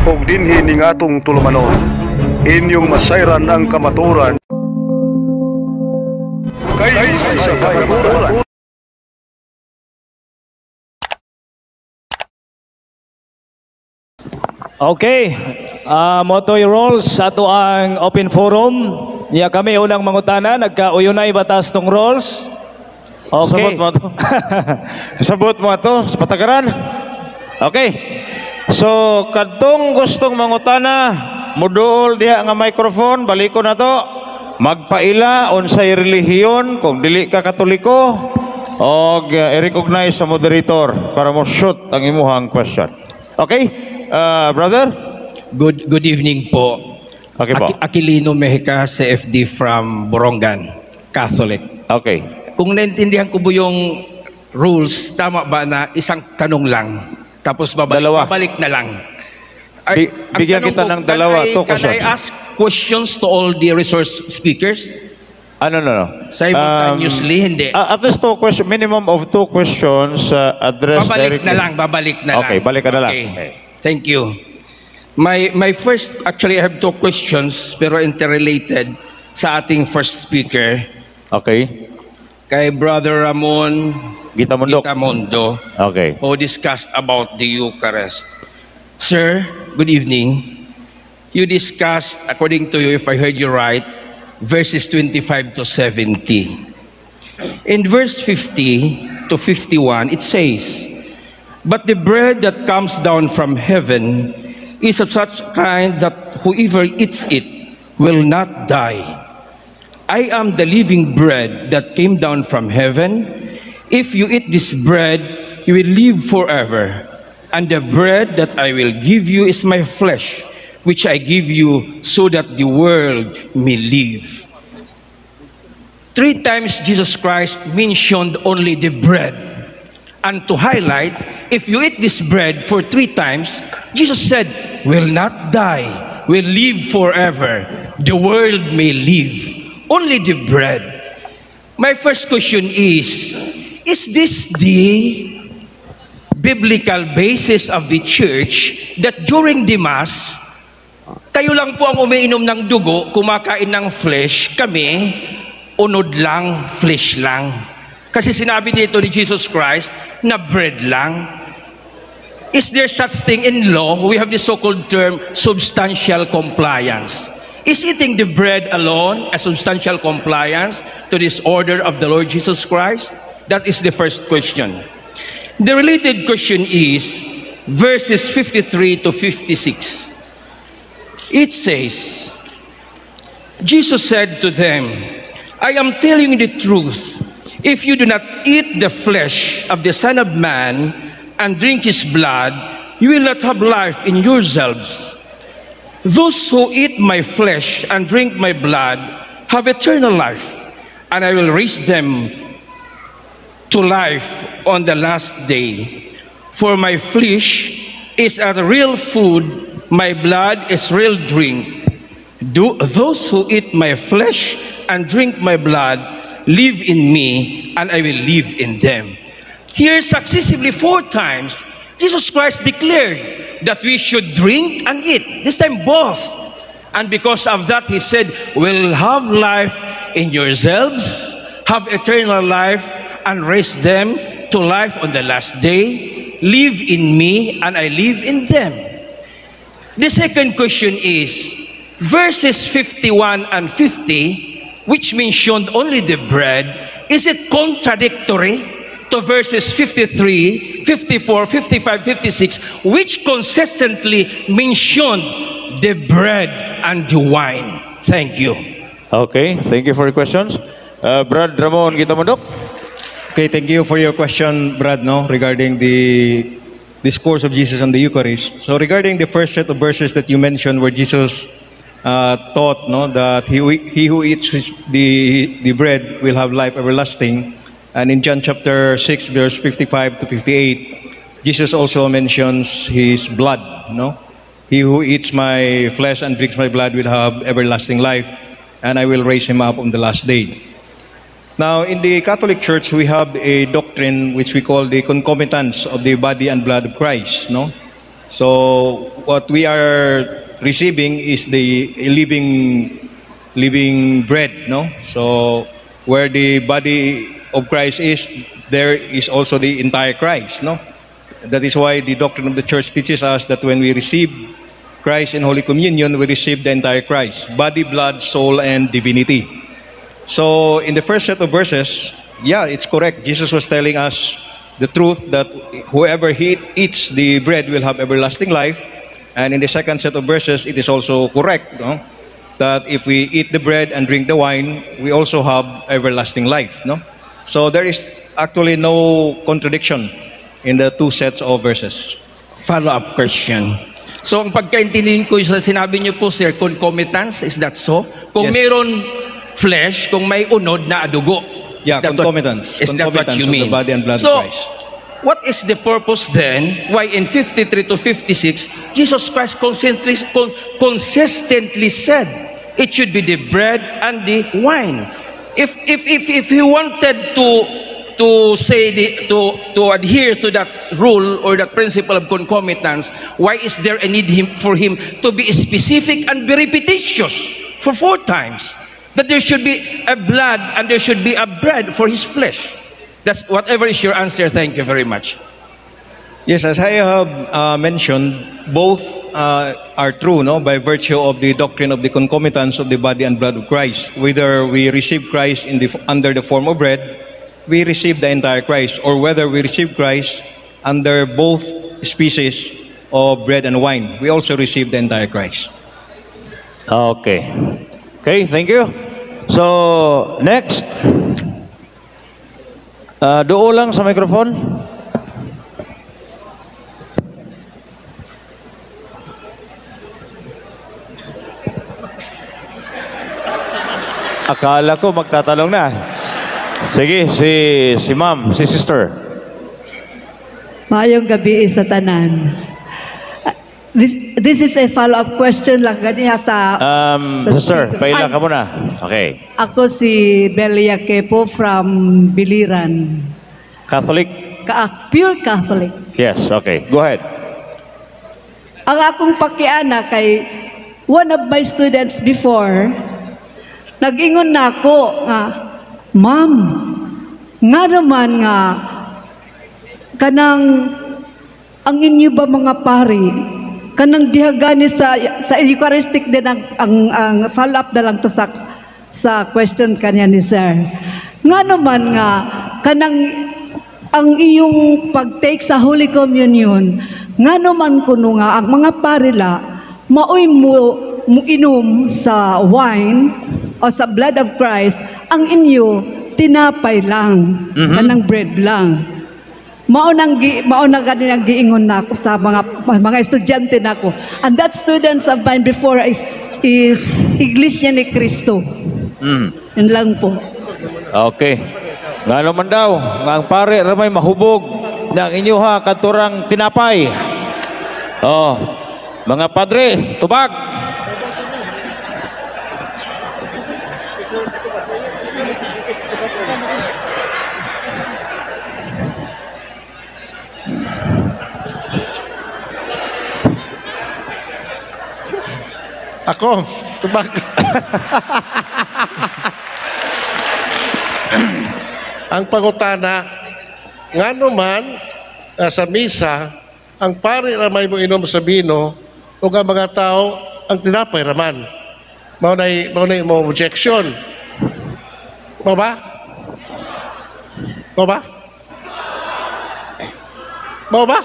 ug dinhi ning atong tulumanon. Inyong masayran ang kamaturan kay sa kamaturan. Okay, motoy rolls sa ato ang open forum. Niya kami unang mangutana, nagkauyunay batas tong rolls. Okay. Sabot mo to. Sabot mo to sa patagaran. Okay. So kadtong gustong mangutana, muduol diha nga microphone, baliko na to. Magpaila unsay relihiyon kung dili ka Katoliko og i-recognize sa moderator para mo shoot ang imuhang question. Okay? Brother? Good evening po. Okay po. Aquilino Mejica, CFD from Borongan, Catholic. Okay. Kung naintindihan ko po yung rules, tama ba na isang tanong lang, tapos babalik na lang? Bigyan kita ng dalawa. Can I ask questions to all the resource speakers? No. Simultaneously, hindi. At least minimum of 2 questions addressed directly. Babalik na lang. Okay, balik ka na lang. Okay. Thank you. My first, actually I have 2 questions pero interrelated sa ating first speaker. Okay. Kay Brother Ramon Gitamondo. Okay. Who discussed about the Eucharist. Sir, good evening. You discussed, according to you, if I heard you right, verses 25 to 70. In verse 50 to 51, it says, "But the bread that comes down from heaven is of such kind that whoever eats it will not die. I am the living bread that came down from heaven. If you eat this bread, you will live forever. And the bread that I will give you is my flesh, which I give you so that the world may live." 3 times Jesus Christ mentioned only the bread. And to highlight, if you eat this bread for 3 times, Jesus said, will not die, will live forever. The world may live. Only the bread. My first question is this the biblical basis of the church that during the Mass, kayo lang po ang umiinom ng dugo, kumakain ng flesh, kami, unod lang, flesh lang? Kasi sinabi dito ni Jesus Christ na bread lang. Is there such thing in law? We have the so-called term substantial compliance. Is eating the bread alone a substantial compliance to this order of the Lord Jesus Christ? That is the first question. The related question is verses 53 to 56. It says, Jesus said to them, "I am telling you the truth. If you do not eat the flesh of the Son of Man and drink his blood, you will not have life in yourselves. Those who eat my flesh and drink my blood have eternal life, and I will raise them to life on the last day. For my flesh is a real food, my blood is real drink. Those who eat my flesh and drink my blood live in me, and I will live in them." Here successively 4 times, Jesus Christ declared that we should drink and eat, this time both. And because of that, he said, "We'll have life in yourselves, have eternal life, and raise them to life on the last day. Live in me, and I live in them." The second question is, verses 51 and 50, which mentioned only the bread, is it contradictory to verses 53, 54, 55, 56, which consistently mentioned the bread and the wine? Thank you. Okay, thank you for your questions. Brad Ramon Gitamondo. Okay, thank you for your question, Brad, regarding the discourse of Jesus on the Eucharist. So regarding the first set of verses that you mentioned where Jesus taught that he who eats the bread will have life everlasting. And in John chapter 6, verse 55 to 58, Jesus also mentions his blood. He who eats my flesh and drinks my blood will have everlasting life, and I will raise him up on the last day. Now, in the Catholic Church, we have a doctrine which we call the concomitance of the body and blood of Christ. So what we are receiving is the living bread, no? So where the body of Christ is, there is also the entire Christ, no? That is why the doctrine of the church teaches us that when we receive Christ in Holy Communion, we receive the entire Christ, body, blood, soul, and divinity. So in the first set of verses, yeah, it's correct. Jesus was telling us the truth that whoever eats the bread will have everlasting life. And in the second set of verses, it is also correct, no? That if we eat the bread and drink the wine, we also have everlasting life, no? So there is actually no contradiction in the two sets of verses. Follow-up question. So ang pagkaintindihin ko sa sinabi niyo po, sir, concomitance, is that so? Kung Yes. meron flesh, kung may unod na dugo. Yeah, is that concomitance. Is that what Concomitance you of the mean? body and blood So, of Christ. what is the purpose then why in 53 to 56, Jesus Christ consistently said it should be the bread and the wine? If he wanted to say to adhere to that rule or that principle of concomitance, why is there a need for him to be specific and be repetitious for 4 times that there should be a blood and there should be a bread for his flesh? That's whatever is your answer. Thank you very much. Yes, as I have mentioned, both are true, no, by virtue of the doctrine of the concomitance of the body and blood of Christ. Whether we receive Christ under the form of bread, we receive the entire Christ, or whether we receive Christ under both species of bread and wine, we also receive the entire Christ. Okay. Okay, thank you. So, next. Doon lang sa microphone. Akala ko magtatanong na. Sige, si ma'am, si sister. Maayong gabi sa tanan. This is a follow-up question lang ganiya sa Sister, speaker. paila ka muna. Okay. Ako si Belia Kepo from Biliran. Catholic? Pure Catholic. Yes, okay. Go ahead. Ang akong pakiana kay one of my students before, nag-ingon na ako nga, Ma'am, nga naman nga, kanang, ang inyo ba mga pari, kanang dihagani sa Eucharistic din ang follow-up na lang to sa question kanya ni Sir. Nga naman nga, kanang ang iyong pag-take sa Holy Communion, nga naman kuno nga, ang mga parila, maoy mo inom sa wine o sa blood of Christ, ang inyo tinapay lang, kanang bread lang. Mao na gani ang giingon nako sa mga estudyante nako. And that students of mine before is Iglesia ni Cristo. Yun lang po. Okay. Nga naman daw, nga ang pare ramay mahubog ng inyuha katurang tinapay. Oh, mga padre, tubag. Ako, tubag. Ang pangutana, nga naman sa misa, ang pari ramay mo inom sa bino, o ang mga tao, ang tinapay raman. Maunay mo objection. Mo ba? Mo ba? Mo ba?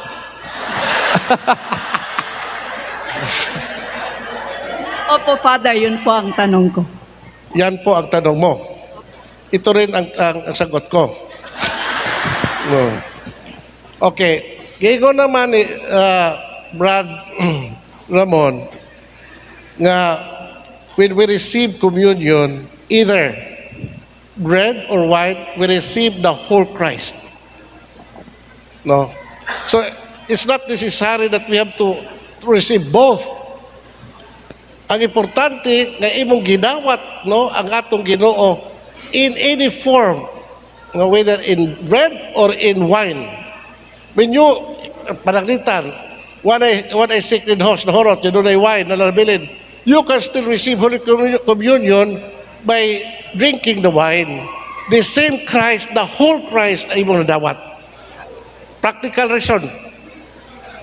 Opo, Father, yun po ang tanong ko. Yan po ang tanong mo. Ito rin ang sagot ko. No. Okay. Gigo naman ni Brad Ramon nga when we receive communion, either bread or wine, we receive the whole Christ. No. So it's not necessary that we have to receive both. Ang importante nga imong ginawat, no, ang atong Ginoo in any form, whether in bread or in wine. When you panaglitan, one ay sacred host, na horot, yun ay wine, na labilin, you can still receive Holy Communion by drinking the wine. The same Christ, the whole Christ ay imong nadawat. Practical reason.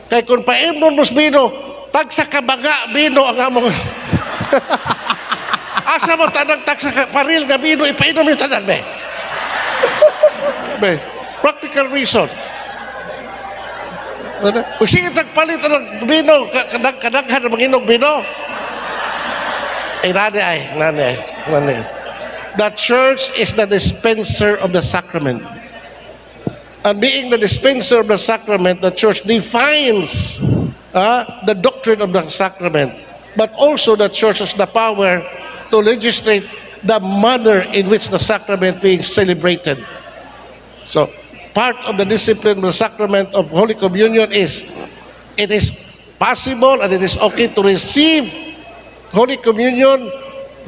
Kay kung paimnon mos bino, tag sa kabaga bino ang among asa mo tanang tag sa paril nga bino ipainom yung tanan be. Be, practical reason. Pag sige tagpalit ng bino, kadaghan na manginog bino. Ay nani. The church is the dispenser of the sacrament. And being the dispenser of the sacrament, the church defines the doctrine of the sacrament. But also the church has the power to legislate the manner in which the sacrament being celebrated. So, part of the discipline of the sacrament of Holy Communion is, it is possible and it is okay to receive Holy Communion,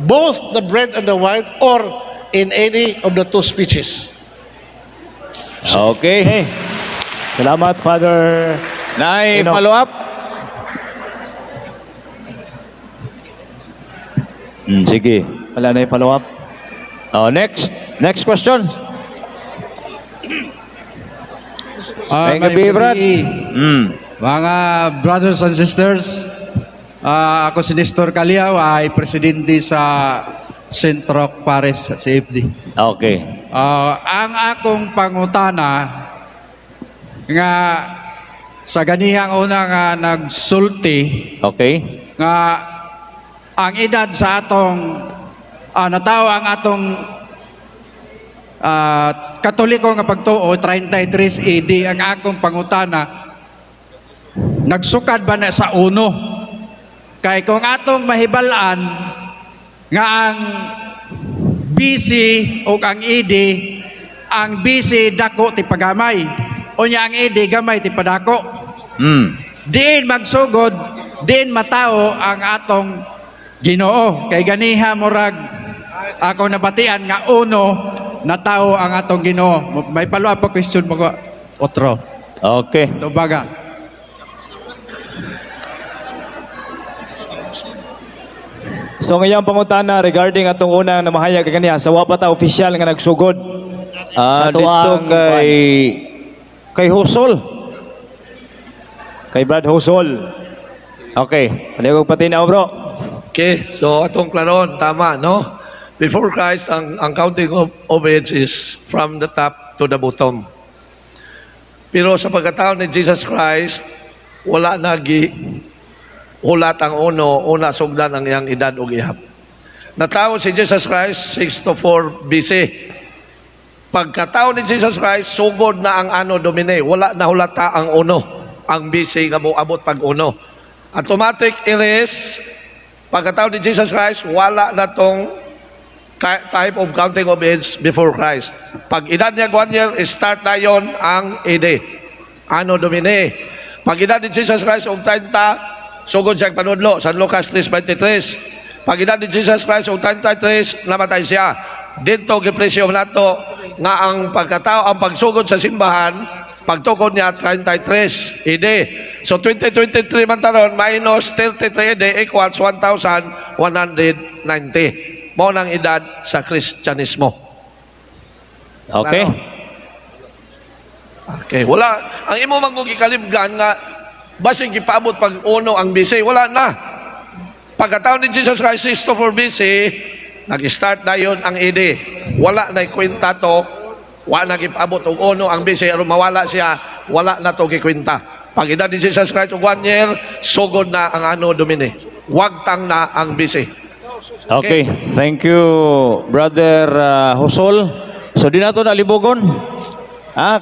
both the bread and the wine, or in any of the two speeches. Okay. Okay. Salamat, Father. Nay, Enoch. follow up? Sige. Wala na yung follow-up. Next question. May gabi, Brad. Mga brothers and sisters, ako si Nestor Caliao, ay presidente sa St. Roque Parish sa CFD. Okay. Ang akong pangutana nga sa ganihang una nga nagsulti Okay. nga ang edad sa atong nataw ang atong Katoliko nga pagtuo 33 AD. Ang akong pangutana, nagsukad ba na sa uno? Kay kung atong mahibalaan nga ang BC o ang AD, ang BC dako ti pagamay, unya ang AD gamay ti padako. Diin magsugod, diin matao ang atong Ginoo. Kay ganiha murag ako nabatian nga uno na tao ang atong Ginoo. May follow-up pa question mo ko, otro. Okay. Tubaga. So ngayong pangutana regarding atong unang namahayag kaniya sa wapa ta official nga nagsugod. Dito kay Husol. Kay Brad Husol. Okay. Paligog patinaw, bro. Okay, so atong klaron, tama, no? Before Christ, ang counting of age is from the top to the bottom. Pero sa pagkataon ni Jesus Christ, wala nagi hulat ang una sugdan ang iyang edad o ihap. Natawo si Jesus Christ 604 BC. Pagkataon ni Jesus Christ, sugod na ang Anno Domini. Wala na hulata ang uno, ang BC nga moabot pag uno. Automatic erase. Pagkataon ni Jesus Christ, wala na tong type of counting of age before Christ. Pag edad niya 1 year, start na yon ang AD. Anno Domini. Pag edad ni Jesus Christ, 30, sugod siyang panudlo. San Lucas 3:23. Pag edad ni Jesus Christ, 33, namatay siya. Dito, gipresyo nato nga ang pagkatao, ang pagsugod sa simbahan, pagtukod niya 33 AD. So 2023 man taron minus 33 AD equals 1,190. Mao nang edad sa Kristyanismo. Okay. Ano? Okay, wala ang imo mangugi kalibgan nga basig gipaabot pag uno ang BC, wala na. Pagkataon ni Jesus Christ 604 BC, nag-start na yon ang AD. Wala na ikwenta to. Wala na gipaabot og uno ang BC, aron mawala siya, wala na to gikwenta. Pag edad ni Jesus Christ og 1 year, sugod na ang Anno Domini. Wagtang na ang BC. Okay. Thank you, Brother Husol. So di nato nalibugon.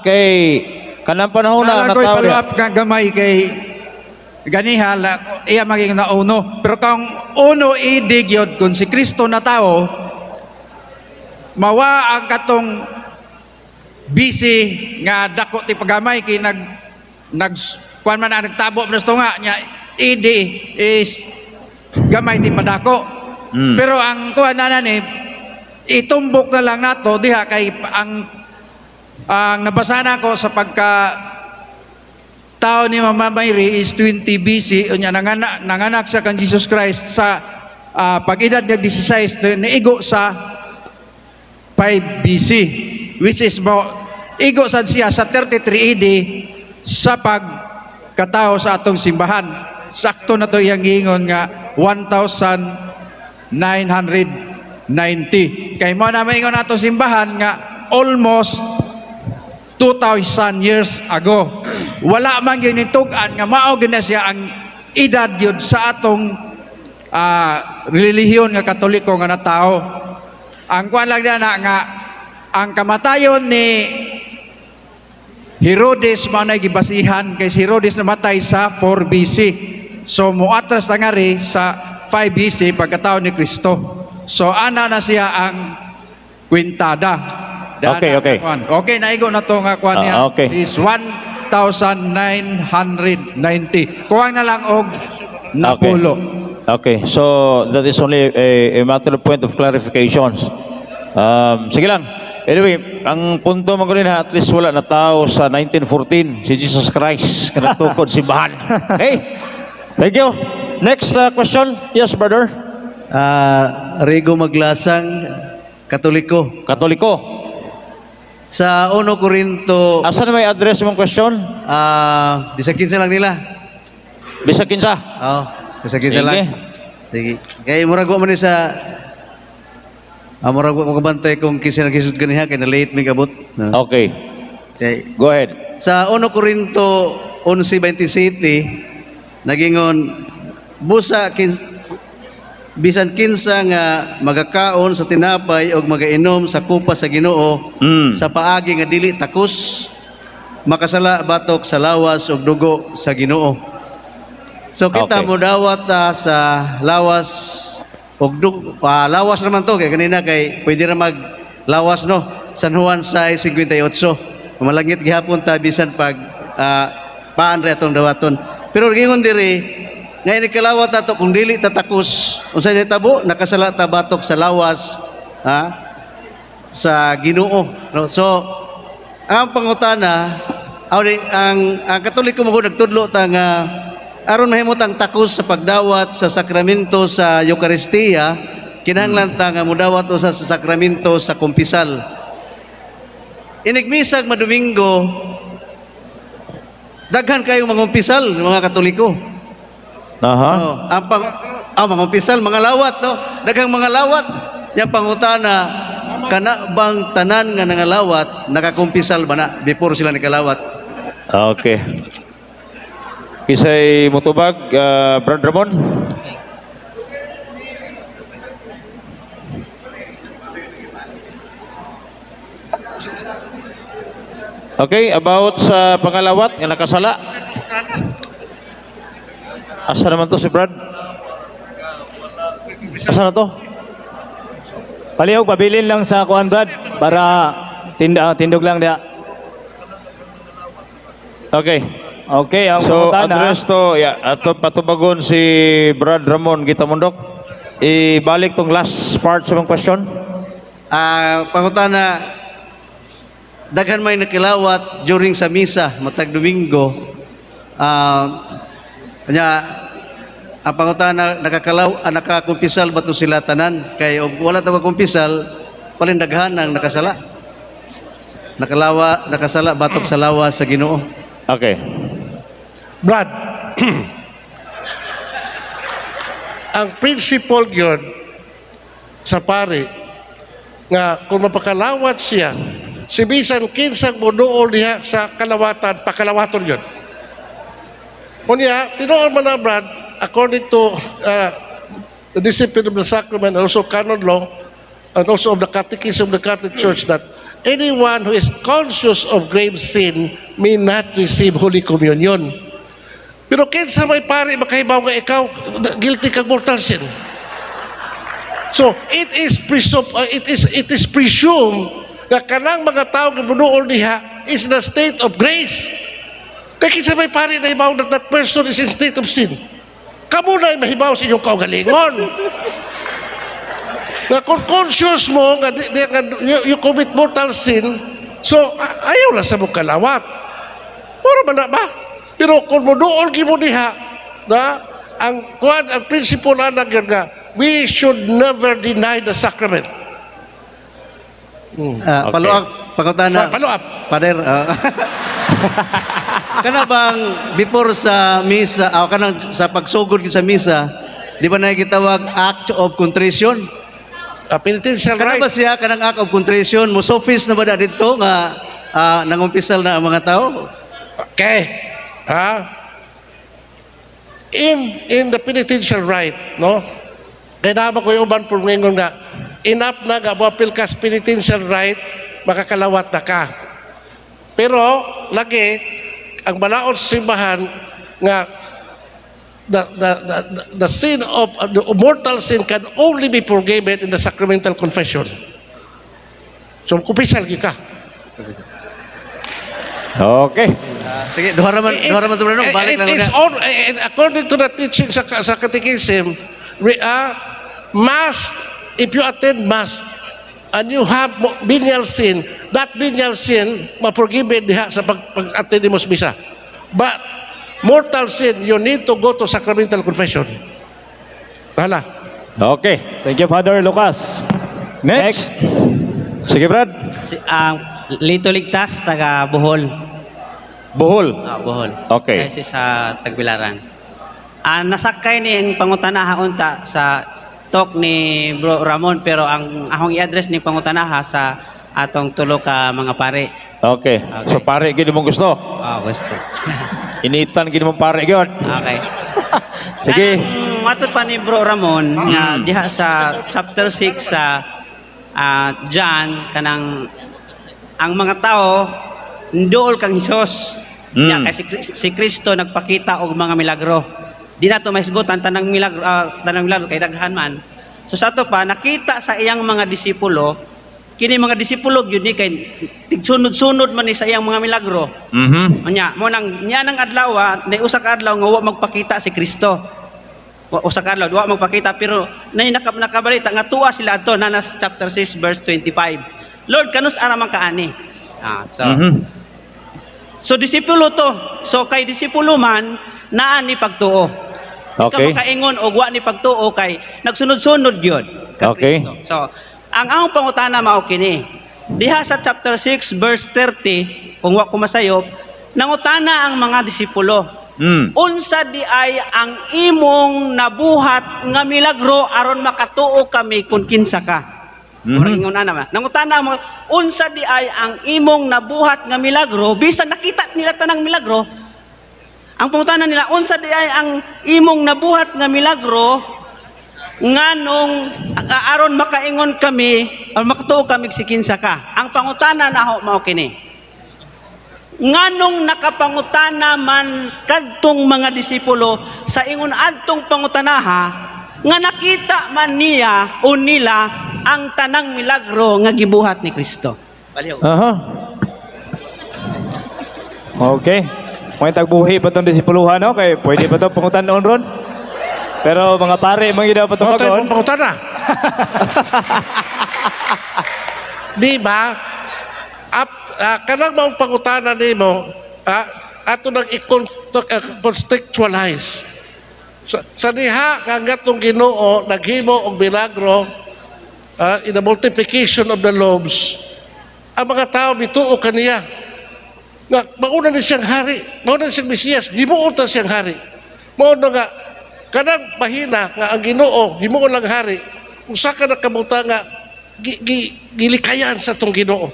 Kay kanang panahon na Nalagoy nataw. follow-up kang gamay kay ganiha iya maging nauno. Pero kung uno idig yun, kung si Kristo na tao, mawa ang katong busy nga dako ti pagamay kay kuan man na nagtabo presto nga nya idi is gamay ti padako. Pero ang kuan na ni itumbok na lang nato diha kay ang nabasa na ko sa pagka pagkatao ni Mama Mayri is 20 BC, unya nanganak siya kan Jesus Christ sa pag-edad niya 16, naigo sa 5 BC, which is igo sad siya sa 33 AD sa pagkatao sa atong simbahan. Sakto na to iyang giingon nga 1990. Kay mo na maingon atong simbahan nga almost 2,000 years ago. Wala man gyud nitugan nga mao gyud na siya ang edad yun sa atong relihiyon nga Katoliko nga natao. Ang kuan lang na nga ang kamatayon ni Herodes mao na gibasihan kay si Herodes namatay sa 4 BC. So muatras na nga ri sa 5 BC pagkatao ni Kristo. So ana na siya ang kwintada. Okay. Okay, naigo na to nga kuan niya. Okay. Is 1,990. Kuwang na lang og napulo. Okay, so that is only a matter of point of clarifications. Sige lang. Anyway, ang punto mo ko rin, at least wala na tao sa 1914, si Jesus Christ, kanagtukod simbahan. Okay, thank you. Next question. Yes, brother. Rigo Maglasang, Katoliko. Katoliko. Sa 1 Corinto, Asan may address mong question? bisag kinsa lang nila. Bisag kinsa? Oo, bisag kinsa lang. Sige. Kaya murag wa man ni sa murag wa magabantay kung kinsa nagisud ganiha kay na late may kabot. Okay. Okay. Go ahead. Sa 1 Corinto 11:27 nagingon busa bisan kinsa nga magakaon sa tinapay o magainom sa kupa sa Ginoo sa paagi nga dili takus makasala batok sa lawas ug dugo sa Ginoo. So kita mo dawat sa lawas ug dugo, lawas naman to kay kanina kay pwede ra maglawas no. San Juan 6:58. Malangit gihapon ta bisan pag paan ra atong dawaton. Pero gingon diri ngayon ikalawat ato kung dili tatakos unsay nitabo nakasala ta batok sa lawas sa Ginoo no? So ang pangutana ang Katoliko mo nagtudlo ta nga aron mahimot ang takos sa pagdawat sa sakramento sa Eucharistia kinahanglan ta nga modawat usa sa sakramento sa kumpisal. Inigmisag madomingo daghan kayong mangumpisal mga Katoliko. Aha. Ang mga umpisal, mga lawat, no? Daghang mga lawat. Yang pangutana, kana bang tanan nga nangalawat, nakakumpisal ba na before sila nakalawat? Okay. Kisay mutubag, Brad Ramon? Okay, about sa pangalawat nga nakasala. Asa naman to si Brad? Asa na to? Palihog, pabilin lang sa kuan Brad para tindog lang dia. Okay. Okay, ang So, pangutana. address to, ato patubagon si Brad Ramon Gitamundok. Ibalik tong last part sa mong question. Pangutana, daghan may nakilawat during sa misa, matag Domingo. Ang pangutana nakakumpisal ba to sila tanan kay og wala ta kumpisal palin daghan ang nakasala nakasala batok sa lawas sa Ginoo. Okay. Brad, ang principle yun sa pare nga kung mapakalawat siya si bisan kinsang muduol niya sa kalawatan pakalawaton yun. Kunya, tinuon man na Brad, according to the discipline of the sacrament, also canon law, and also of the catechism of the Catholic Church, that anyone who is conscious of grave sin may not receive Holy Communion. Pero kinsa may pare makahibaw nga ikaw guilty kag mortal sin. So it is presumed na kanang mga tao nga muduol niya is in a state of grace. Kaya kinsa may pare na hibaw that person is in state of sin. Kamu na mahibaw sa inyong kaugalingon. Na kung conscious mo nga you commit mortal sin, so ayaw lang sa mong kalawat. Mura ba na ba? Pero kung muduol gyud diha na ang principle ana gyud nga we should never deny the sacrament. Follow-up, pangutana. Follow-up. Father, kana bang before sa misa, kanang sa pagsugod sa misa, di ba gitawag act of contrition? Penitential Kana right. ba siya kanang act of contrition? Musofis na ba na dito nga nangumpisal na ang mga tao? Okay. In the penitential right, no? Kaya naman ko yung uban pumingon nga, enough na nga, buwapil ka sa penitential right, makakalawat na ka. Pero, lagi, ang balaod sa simbahan, nga, the sin of, the mortal sin can only be forgiven in the sacramental confession. So, kupisal ka. Okay. Sige, duha raman tumulong, balik lang It is na. all, according to the teaching sa catechism, Mass, if you attend Mass, and you have venial sin, that venial sin, ma-forgiven diha sa pag-attend mo sa misa. But, mortal sin, you need to go to sacramental confession. Hala. Okay. Thank you, Father Lucas. Next. Sige, Brad. Lito Ligtas, taga Bohol. Bohol. Bohol. Okay. Kasi sa Tagbilaran. Nasakay ni ang pangutanaha unta sa talk ni Bro Ramon, pero ang akong i-address ni pangutanaha sa atong tulo ka mga pare. Okay. So pare gid mong gusto. Gusto. Initan gid mong pare gyud. Okay. Sige. Matod pa ni Bro Ramon nga diha sa chapter 6 sa John kanang ang mga tao ndool kang Hesus. Kay si Kristo nagpakita og mga milagro. Di na to mahisgutan tanang milagro kay daghan man. So sa ato pa nakita sa iyang mga disipulo, kini mga disipulo gyud ni kay tigsunod-sunod man ni sa iyang mga milagro. Nya mo nang nya nang adlaw na usa ka adlaw nga wa magpakita si Kristo. Usa ka adlaw wa magpakita, pero nay nakabalita nga tuwa sila adto na chapter 6 verse 25. Lord, kanus ara man kaani. So disipulo to. So kay disipulo man naa ni pagtuo. Okay. Ikaw makaingon og wa ni pagtuo kay nagsunod-sunod gyud. Okay. So ang among pangutana mao kini. Diha sa chapter 6 verse 30, kung wa ko masayop, nangutana ang mga disipulo. Unsa di ay ang imong nabuhat nga milagro aron makatuo kami kung kinsa ka? Ingon naman. Nangutana mo, unsa di ay ang imong nabuhat nga milagro bisan nakita nila tanang milagro? Ang pangutana nila, unsa di ay ang imong nabuhat nga milagro nganong aron makaingon kami o makatuo kami si kinsa ka? Ang pangutana naho mao kini. Nganong nakapangutana man kadtong mga disipulo sa ingon adtong pangutanaha nga nakita man niya o nila ang tanang milagro nga gibuhat ni Kristo. Okay. May tagbuhi pa itong disipuluhan, no? Kaya pwede pa itong pangutan noon ron. Pero mga pare, mga pa itong pagod. Pangutan na. Di ba? Kanang mga pangutanan ni mo, ato nang i-contextualize. Sa diha, nga itong Ginoo, naghimo og milagro, in the multiplication of the loaves, ang mga tao bituo kaniya. Nga, mauna na siyang hari, mauna na siyang Mesiyas, himuon na siyang hari. Mauna nga, kanang mahina nga ang Ginoo, himuon lang hari, usa ka na kamuta nga, gilikayan sa itong Ginoo.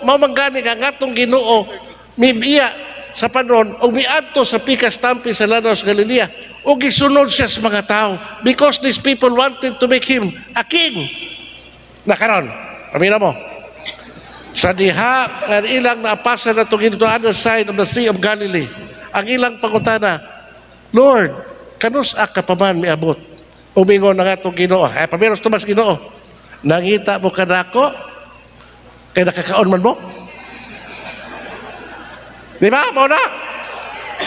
Mamanggani nga itong Ginoo, mibiya sa panon, o miadto sa pikas tampi sa lanaw sa Galilea, o gisunod siya sa mga tao, because these people wanted to make him a king. Nakaron, amina mo. Sa diha, ang ilang naapasa na itong to other side of the Sea of Galilee, ang ilang pangutana, Lord, kanus ka pa man miabot? Umingon na nga itong Ginoo. Pamiros tumas Ginoo, nangita mo ka na ako, kaya nakakaon man mo? Di ba? Mo na?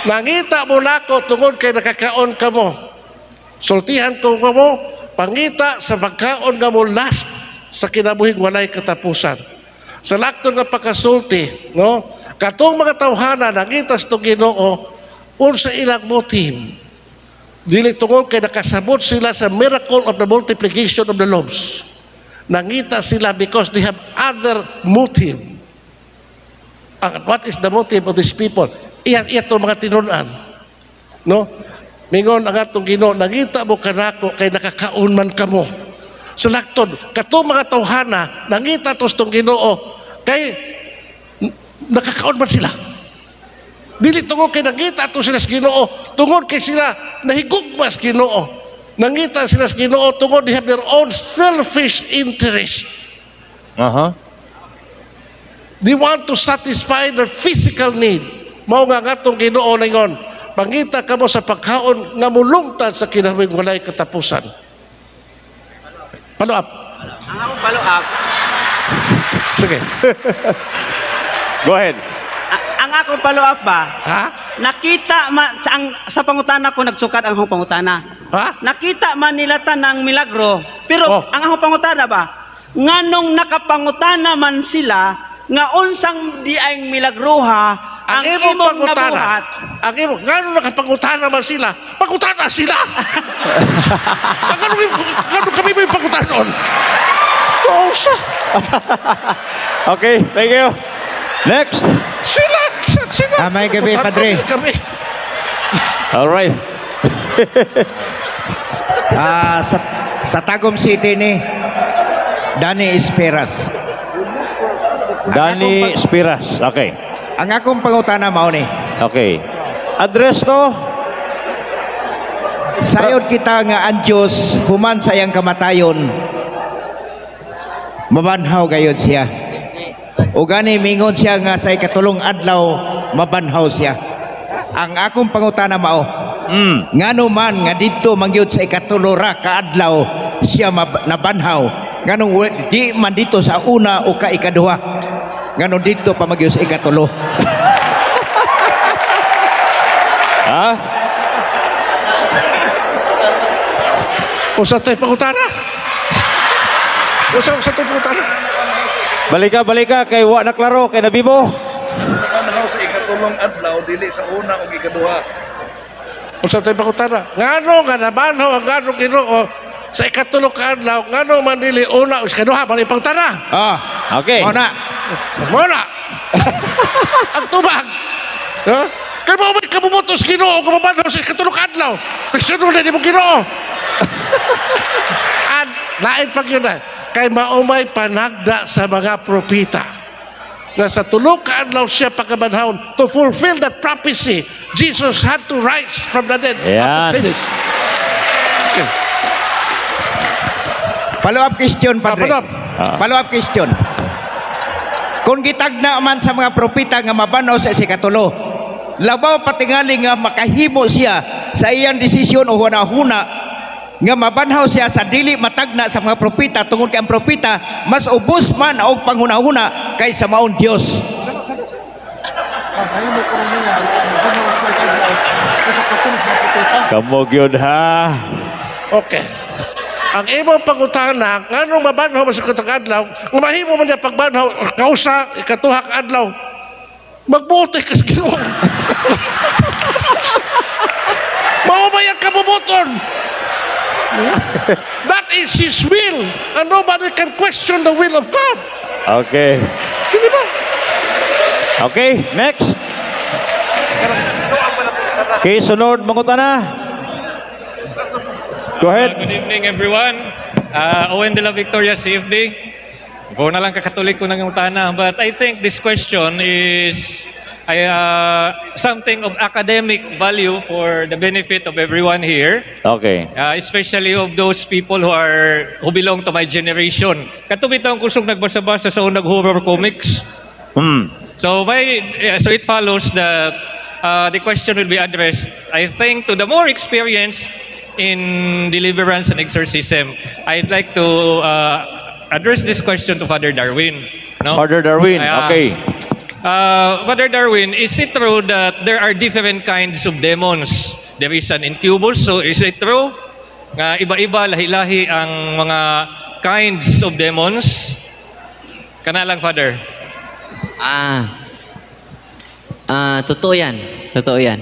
Nangita mo na ako tungod kaya nakakaon ka mo. Sultihan ko mo, pangita sa pagkaon ka mo last sa kinabuhing walay katapusan. Sa lakton nga pagkasulti, no? Katong mga tawhana nangita sa Ginoo unsa ilang motive. Dili tungod kay nakasabot sila sa miracle of the multiplication of the loaves. Nangita sila because they have other motive. What is the motive of these people? Iyan ito mga tinunan. No? Mingon ang atong Ginoo, nangita mo kanako kay nakakaon man kamo. Sa laktod, kato mga tawhana, nangita tos tong Ginoo kay nakakaon man sila. Dili tungod kay nangita to sila sa Ginoo, tungod kay sila nahigugma sa Ginoo. Nangita sila sa Ginoo tungod they have their own selfish interest. They want to satisfy their physical need. Mao nga atong Ginoo ningon, pangita kamo sa pagkaon nga mulungtad sa kinahanglan walay katapusan. Follow up. Ang akong follow up. Sige. Go ahead. Ang akong follow up ba? Ha? Nakita sa pangutana ko nagsukat ang akong pangutana. Ha? Nakita man nila tanang milagro, pero ang akong pangutana ba? Nganong nakapangutana man sila nga unsang di ay milagroha ang imong nabuhat. Ang imong ngano nakapangutana man sila? Pangutana sila. Ngano kami may pangutanon? Pausa. Okay, thank you. Next. Sila. May gabi, Padre. All right. Sa Tagum City ni Danny Espiras. Danny Espiras. Okay. Ang akong pangutana mao ni. Okay. Address to? Sayod kita nga ang Diyos human sa iyang kamatayon. Mabanhaw gayud siya. O gani mingon siya nga sa ikatulong adlaw mabanhaw siya. Ang akong pangutana mao, ngano man nga dito mangyud sa ikatulo ra ka adlaw siya nabanhaw, nganong di man dito sa una o ka ikaduha, ngano dito pa mangyud sa ikatulo. Ha? Usa tay pangutana. Usa tay pangutana. Balika kay wa na klaro kay nabibo. Nabanhaw sa ikatulong adlaw dili sa una ug ikaduha. Usa tay pangutana. Ngano nga nabanhaw ang ganong Ginoo sa ikatulong ka adlaw, ngano man dili una o ikaduha bali pangutana? Okay. Muna. Ang tubag. Ha? Kay mo man kabubutos Ginoo kung mabanhaw sa ikatulong ka adlaw. Pagsunod na di mo Ginoo. At lain pag yun na. Kay maumay panagda sa mga propita na sa tulog ka adlaw siya pagkabanhawon to fulfill that prophecy. Jesus had to rise from the dead. Yan. Okay. Follow up question, Padre. Follow up question. Kung gitagna man sa mga propita nga mabanhaw sa ikatulo, labaw patingali nga makahimo siya sa iyang desisyon o hunahuna nga mabanhaw siya sa dili matagna sa mga propita tungod kay ang propita mas ubos man og panghunahuna kaysa maong Dios. Kamo gyud ha. Okay. Ang imong pangutana nganong mabanhaw sa ikatulong adlaw, nga mahimo man niya pagbanhaw kausa ikatuha ka adlaw. Magbuti ka sa Ginoo. Mao ba yang kabubuton? That is His will, and nobody can question the will of God. Okay. Okay, next. Okay, sunod mangutana. Go ahead. Good evening, everyone. Owen de la Victoria, CFD. Ikaw na lang kakatulik ko ng utana, but I think this question is something of academic value for the benefit of everyone here. Okay. Especially of those people who belong to my generation. Katubitang kusog nagbasa-basa sa unang horror comics. So it follows that the question will be addressed, I think, to the more experienced in deliverance and exorcism. I'd like to address this question to Father Darwin. No? Father Darwin, okay. Father Darwin, is it true that there are different kinds of demons? There is an incubus, so is it true? Iba-iba, lahi-lahi ang mga kinds of demons? Kana lang, Father. Totoo yan. Totoo yan.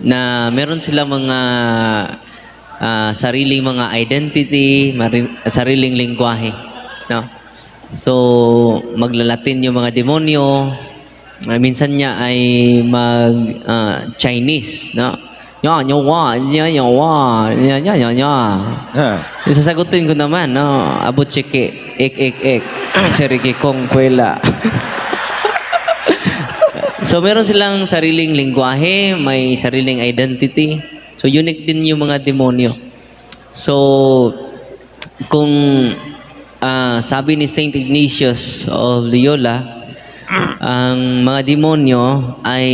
na meron sila mga sariling mga identity, sariling lingwahe, no? So maglalatin yung mga demonyo, minsan niya ay mag Chinese, no? Isasagutin ko naman, no? Abot chike, ek, cheriki kong kwela. So meron silang sariling lingwahe, may sariling identity. So unique din yung mga demonyo. So kung sabi ni Saint Ignatius of Loyola, ang mga demonyo ay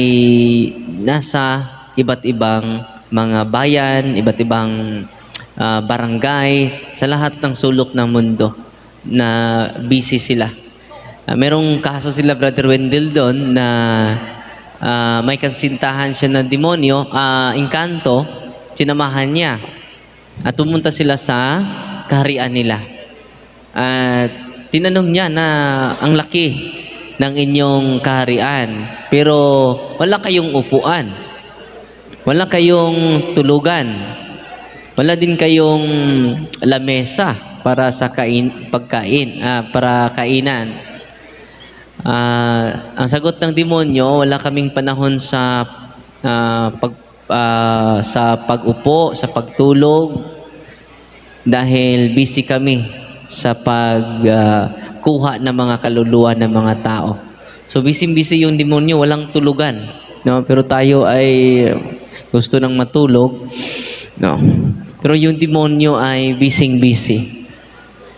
nasa iba't ibang mga bayan, iba't ibang barangay, sa lahat ng sulok ng mundo na busy sila. Merong kaso sila, Brother Wendell, doon na may kasintahan siya na demonyo, engkanto, sinamahan niya. At pumunta sila sa kaharian nila. At tinanong niya na ang laki ng inyong kaharian, pero wala kayong upuan. Wala kayong tulugan. Wala din kayong lamesa para sa pagkain, para kainan. Ang sagot ng demonyo, wala kaming panahon sa pag-upo, sa pagtulog, dahil busy kami sa pagkuha ng mga kaluluwa ng mga tao. So busy-busy yung demonyo, walang tulugan, no? Pero tayo ay gusto nang matulog, no? Pero yung demonyo ay busy.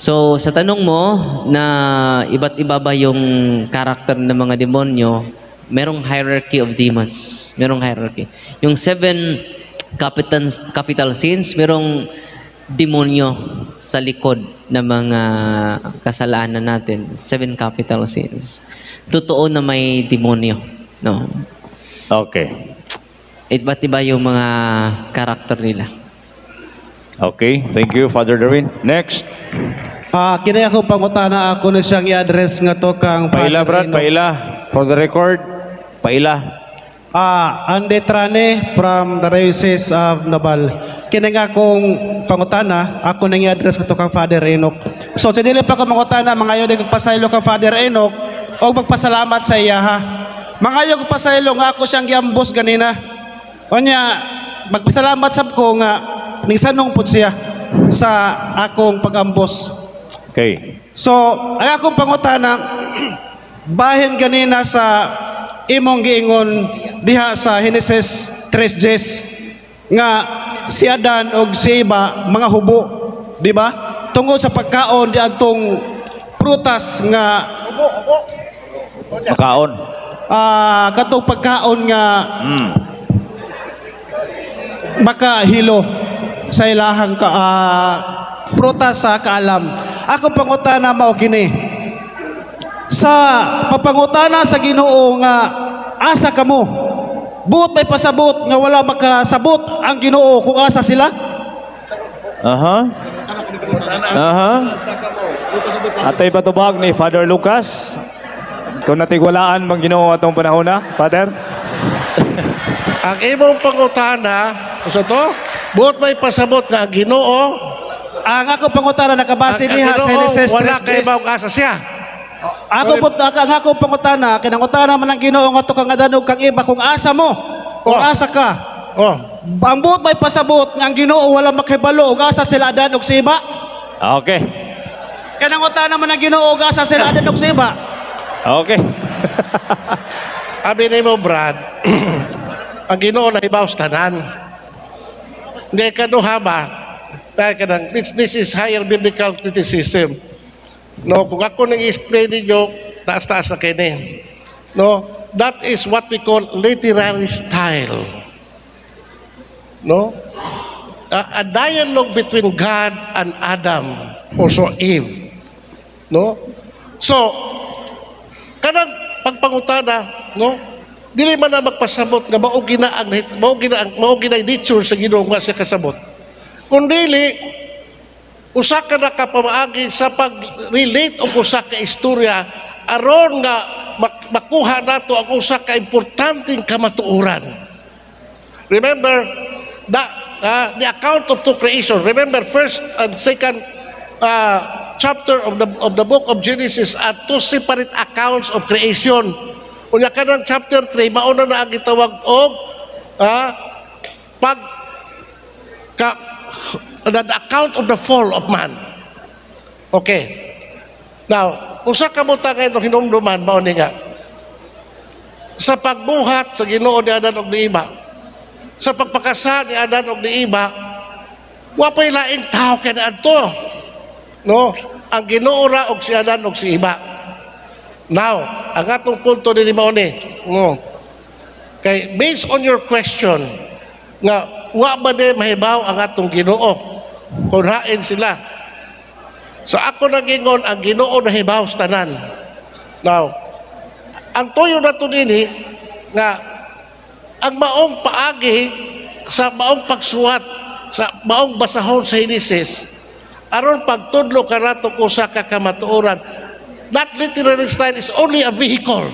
So sa tanong mo na iba't iba ba yung karakter ng mga demonyo, merong hierarchy of demons. Merong hierarchy. Yung 7 capital sins, merong demonyo sa likod ng mga kasalanan natin. 7 capital sins. Totoo na may demonyo, no? Okay. Iba't iba yung mga karakter nila. Okay, thank you, Father Darwin. Next. Kinaya ko pangutana ako na siyang i-address nga to kang Paila, Brad, paila. For the record, paila. Ande Trane from the Diocese of Nabal. Kinaya kong pangutana, ako nang i-address nga to kang Father Enoch. So, sa dili pa ko mangutana, mga yun nagpasaylo kang Father Enoch, o magpasalamat sa iya, ha. Mga yun pasaylo nga ako siyang giambos ganina. O niya, magpasalamat sab ko nga ningsanong po siya sa akong pag-ambos. Okay. So, ay akong pangutana, bahin ganina sa imong giingon diha sa Genesis 3:10 nga si Adan og si Eva mga hubo, di ba? Tungod sa pagkaon di adtong prutas nga makaon. Katong pagkaon nga makahilo sa ilahang prutas sa kaalam. Ako pangutana mao kini. Sa papangutana sa Ginoo nga asa kamo, buot may pasabot nga wala makasabot ang Ginoo kung asa sila? Ato'y patubag ni Father Lucas. Kung natigwalaan mang Ginoo atong panahon na, Father? Ang imong pangutana, sa to, buot may pasabot nga ang Ginoo. Ang ako pangutana nakabase diha sa Genesis 3:10. Wala kay mauasa siya. Ako pangutana, kinangutana man ang Ginoo nga to kang Adan ug kang Eva kung asa mo, kung asa ka. Ang buot may pasabot nga ang Ginoo wala makahibalo ug asa sila Adan ug si Eva. Okay. Kinangutana man ang Ginoo ug asa sila Adan ug si Eva. Okay. Abi nimo, Brad, ang Ginoo na ibaw sa tanan. Hindi ka ba? This is higher biblical criticism. No, kung ako nang i-explain ninyo, taas-taas na kini. No, that is what we call literary style. No, a dialogue between God and Adam, also Eve. No, so kanang pagpangutana, no, dili man na magpasabot nga mao gina ang nature sa Ginoo nga siya kasabot. Kundili usa ka na kapamaagi sa pag-relate og usa ka istorya aron nga makuha nato ang usa ka importanteng kamatuoran. Remember, the account of two creation. Remember, first and second chapter of the book of Genesis are two separate accounts of creation. Unya kanang chapter 3, mauna na ang gitawag og the account of the fall of man. Okay. Now, usa ka mo tagay no hinumduman mao ni nga. Sa pagbuhat sa Ginoo ni Adan og ni Eva, sa pagpakasa ni Adan og ni Eva, wa pay laing tao kay adto. No, ang Ginoo ra og si Adan og si Eva. Now, ang atong punto dinhi mao ni, no. Kay based on your question nga wa ba de mahibaw ang atong Ginoo kung rain sila. Sa ako nagingon ang Ginoo nahibaw sa tanan. Now, ang tuyo na to nini nga ang maong paagi sa maong pagsuwat sa maong basahon sa Genesis aron pagtudlo kanato ko sa kakamatuoran. That literary style is only a vehicle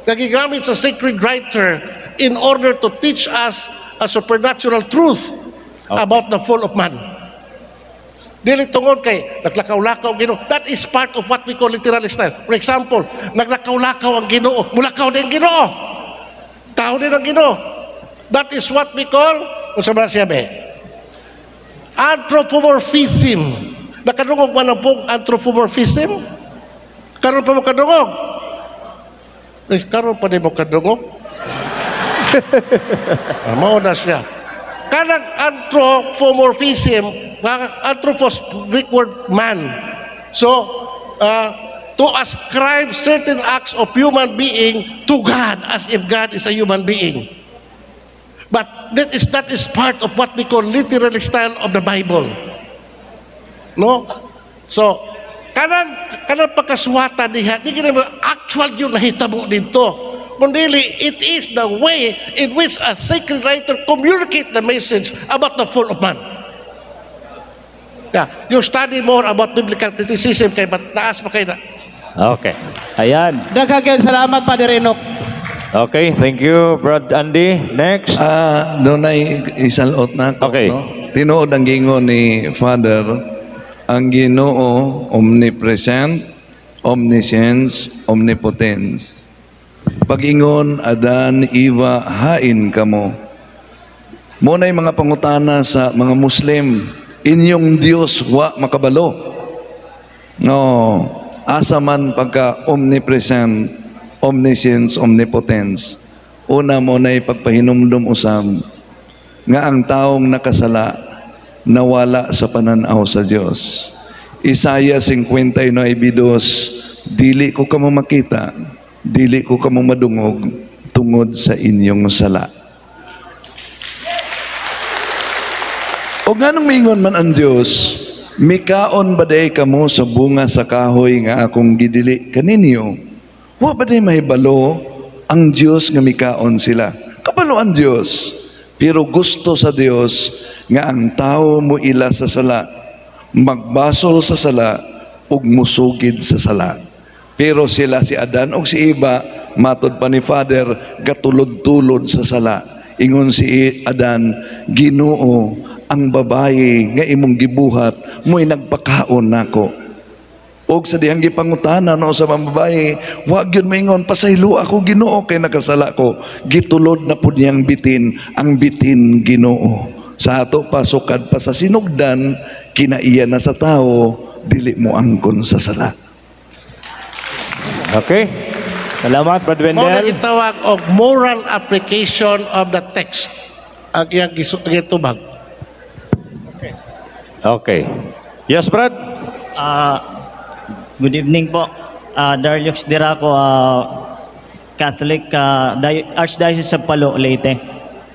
nagigamit sa sacred writer in order to teach us a supernatural truth about the fall of man. Dili tungod kay naglakaw-lakaw ang Ginoo. That is part of what we call literary style. For example, naglakaw-lakaw ang Ginoo, mulakaw din ang Ginoo. Tao din ang Ginoo. That is what we call, kung sa mga siyabe, anthropomorphism. Nakadungog man ang pong anthropomorphism? Karon pa mo kadungog? Karon pa di mo kadungog? Mao na siya. Kanang anthropomorphism, anthropos, Greek word man. So, to ascribe certain acts of human being to God as if God is a human being. But that is part of what we call literary style of the Bible. No? So, kanang pagkaswata diha, di gina actual yung nahitabo dito. Kundili, it is the way in which a sacred writer communicate the message about the fall of man. Yeah, you study more about biblical criticism kay taas pa kayo na. Okay. Ayan. Daghang salamat, Padre Enoch. Okay, thank you, Brad Andy. Next. Doon ay isalot na ako. Okay. No? Tinuod ang gingon ni Father, ang Ginoo omnipresent, omniscience, omnipotence. Pag-ingon, Adan, Eva, hain kamo. Muna'y mga pangutana sa mga Muslim, inyong Diyos wa makabalo. No, asa man pagka omnipresent, omniscience, omnipotence. Una mo na'y pagpahinumdum usab nga ang taong nakasala nawala sa pananaw sa Diyos. Isaiah 59:2, dili ko kamo makita, dili ko kamo madungog tungod sa inyong sala. O ganong mingon man ang Diyos, mikaon ba day kamo sa bunga sa kahoy nga akong gidili kaninyo? Wa ba day mahibalo ang Diyos nga mikaon sila? Kabalo ang Diyos, pero gusto sa Diyos nga ang tao mo ila sa sala, magbasol sa sala, ug musugid sa sala. Pero sila si Adan o si Eva, matod pa ni Father, gatulod-tulod sa sala. Ingon si Adan, Ginoo, ang babae nga imong gibuhat, mo'y nagpakaon nako. Og sa dihang gipangutana no sa mga babae, wag yun maingon, pasaylo ako Ginoo kay nakasala ko. Gitulod na po niyang bitin, ang bitin Ginoo. Sa ato pasukad pa sa sinugdan, kinaiya na sa tao, dili mo angkon sa sala. Okay. Salamat, Brad Wendell. Mao na gitawag og moral application of the text. Ang iyang gitubag. Okay. Yes, Brad? Good evening po. Darius Diraco, Catholic, Archdiocese of Palo, Leyte.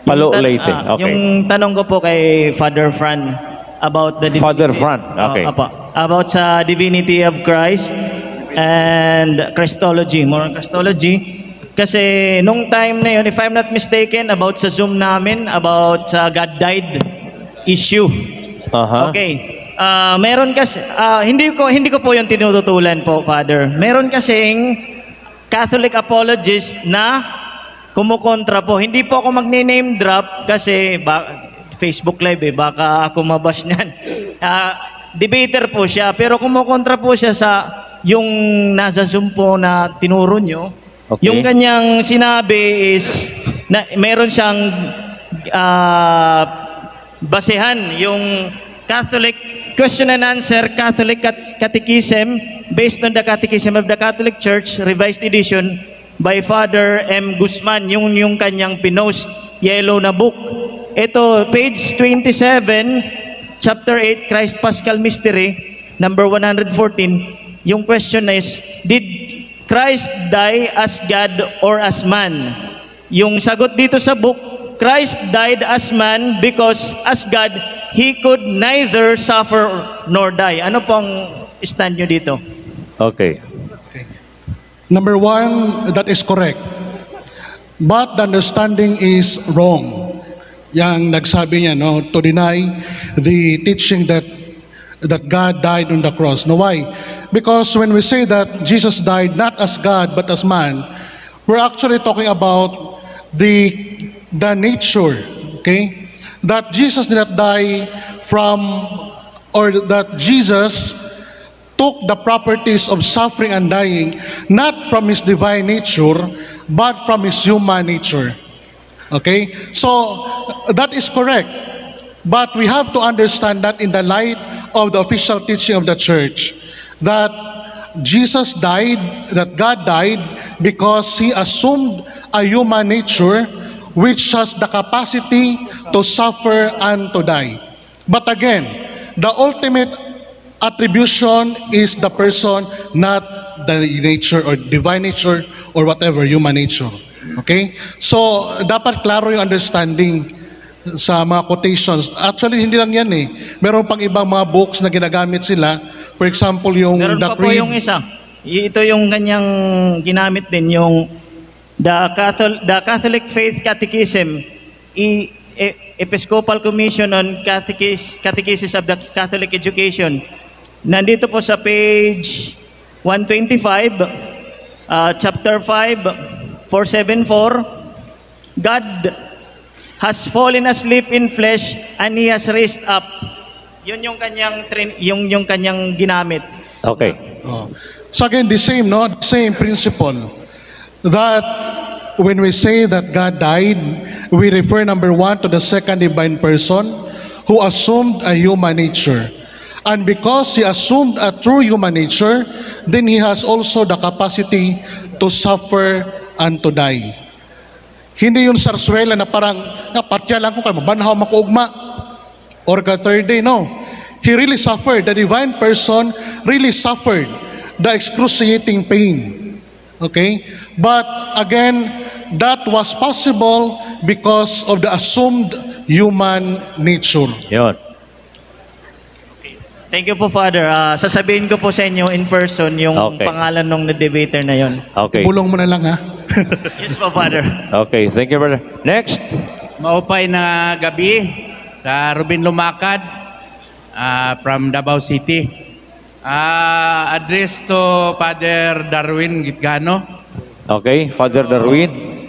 Palo, Leyte. Okay. Yung tanong ko po kay Father Fran about the Father Fran, okay. About sa divinity of Christ and Christology, more on Christology. Kasi nung time na yun, if I'm not mistaken, about sa Zoom namin, about sa God died issue. Okay. Meron kasi, hindi ko po yung tinututulan po, Father. Meron kasing Catholic apologist na kumukontra po. Hindi po ako magne-name drop kasi Facebook Live baka ako mabash niyan. Debater po siya, pero kumukontra po siya sa yung nasa Zoom po na tinuro nyo. Okay. Yung kanyang sinabi is na meron siyang basehan yung Catholic question and answer, Catholic Catechism based on the Catechism of the Catholic Church, revised edition by Father M. Guzman, yung kanyang pinost, yellow na book. Ito, page 27, chapter 8, Christ Paschal Mystery, number 114. Yung question is, did Christ die as God or as man? Yung sagot dito sa book, Christ died as man because as God, He could neither suffer nor die. Ano pong stand nyo dito? Okay. Number one, that is correct. But the understanding is wrong. Yang nagsabi niya, no, to deny the teaching that God died on the cross. No, why? Because when we say that Jesus died not as God but as man, we're actually talking about the nature, okay? That Jesus did not die from, or that Jesus took the properties of suffering and dying not from His divine nature but from His human nature. Okay? So, that is correct. But we have to understand that in the light of the official teaching of the church, that Jesus died, that God died because He assumed a human nature which has the capacity to suffer and to die. But again, the ultimate attribution is the person, not the nature or divine nature or whatever, human nature. Okay? So, dapat klaro yung understanding sa mga quotations. Actually, hindi lang yan Meron pang ibang mga books na ginagamit sila. For example, yung Meron The pa po Creed. yung isa. Ito yung kanyang ginamit din, yung The Catholic Faith Catechism, Episcopal Commission on Catechesis of the Catholic Education. Nandito po sa page 125, chapter 5, 474, God has fallen asleep in flesh and He has raised up. Yun yung kanyang ginamit. Okay. So again, the same, no? The same principle. That when we say that God died, we refer, number one, to the second divine person who assumed a human nature. And because He assumed a true human nature, then He has also the capacity to suffer and to die. Hindi yun sarswela na parang, patya lang ko kayo, mabanhaw makuugma. Or ka third day, no. He really suffered. The divine person really suffered the excruciating pain. Okay? But again, that was possible because of the assumed human nature. Yun. Thank you po, Father. Sasabihin ko po sa inyo in person yung pangalan ng debater na yon. Okay. Bulong mo na lang, ha? Yes po, Father. Okay, thank you, brother. Next. Maupay na gabi sa Ruben Lumakad from Davao City. Address to Father Darwin Gitgano. Okay, Father Darwin.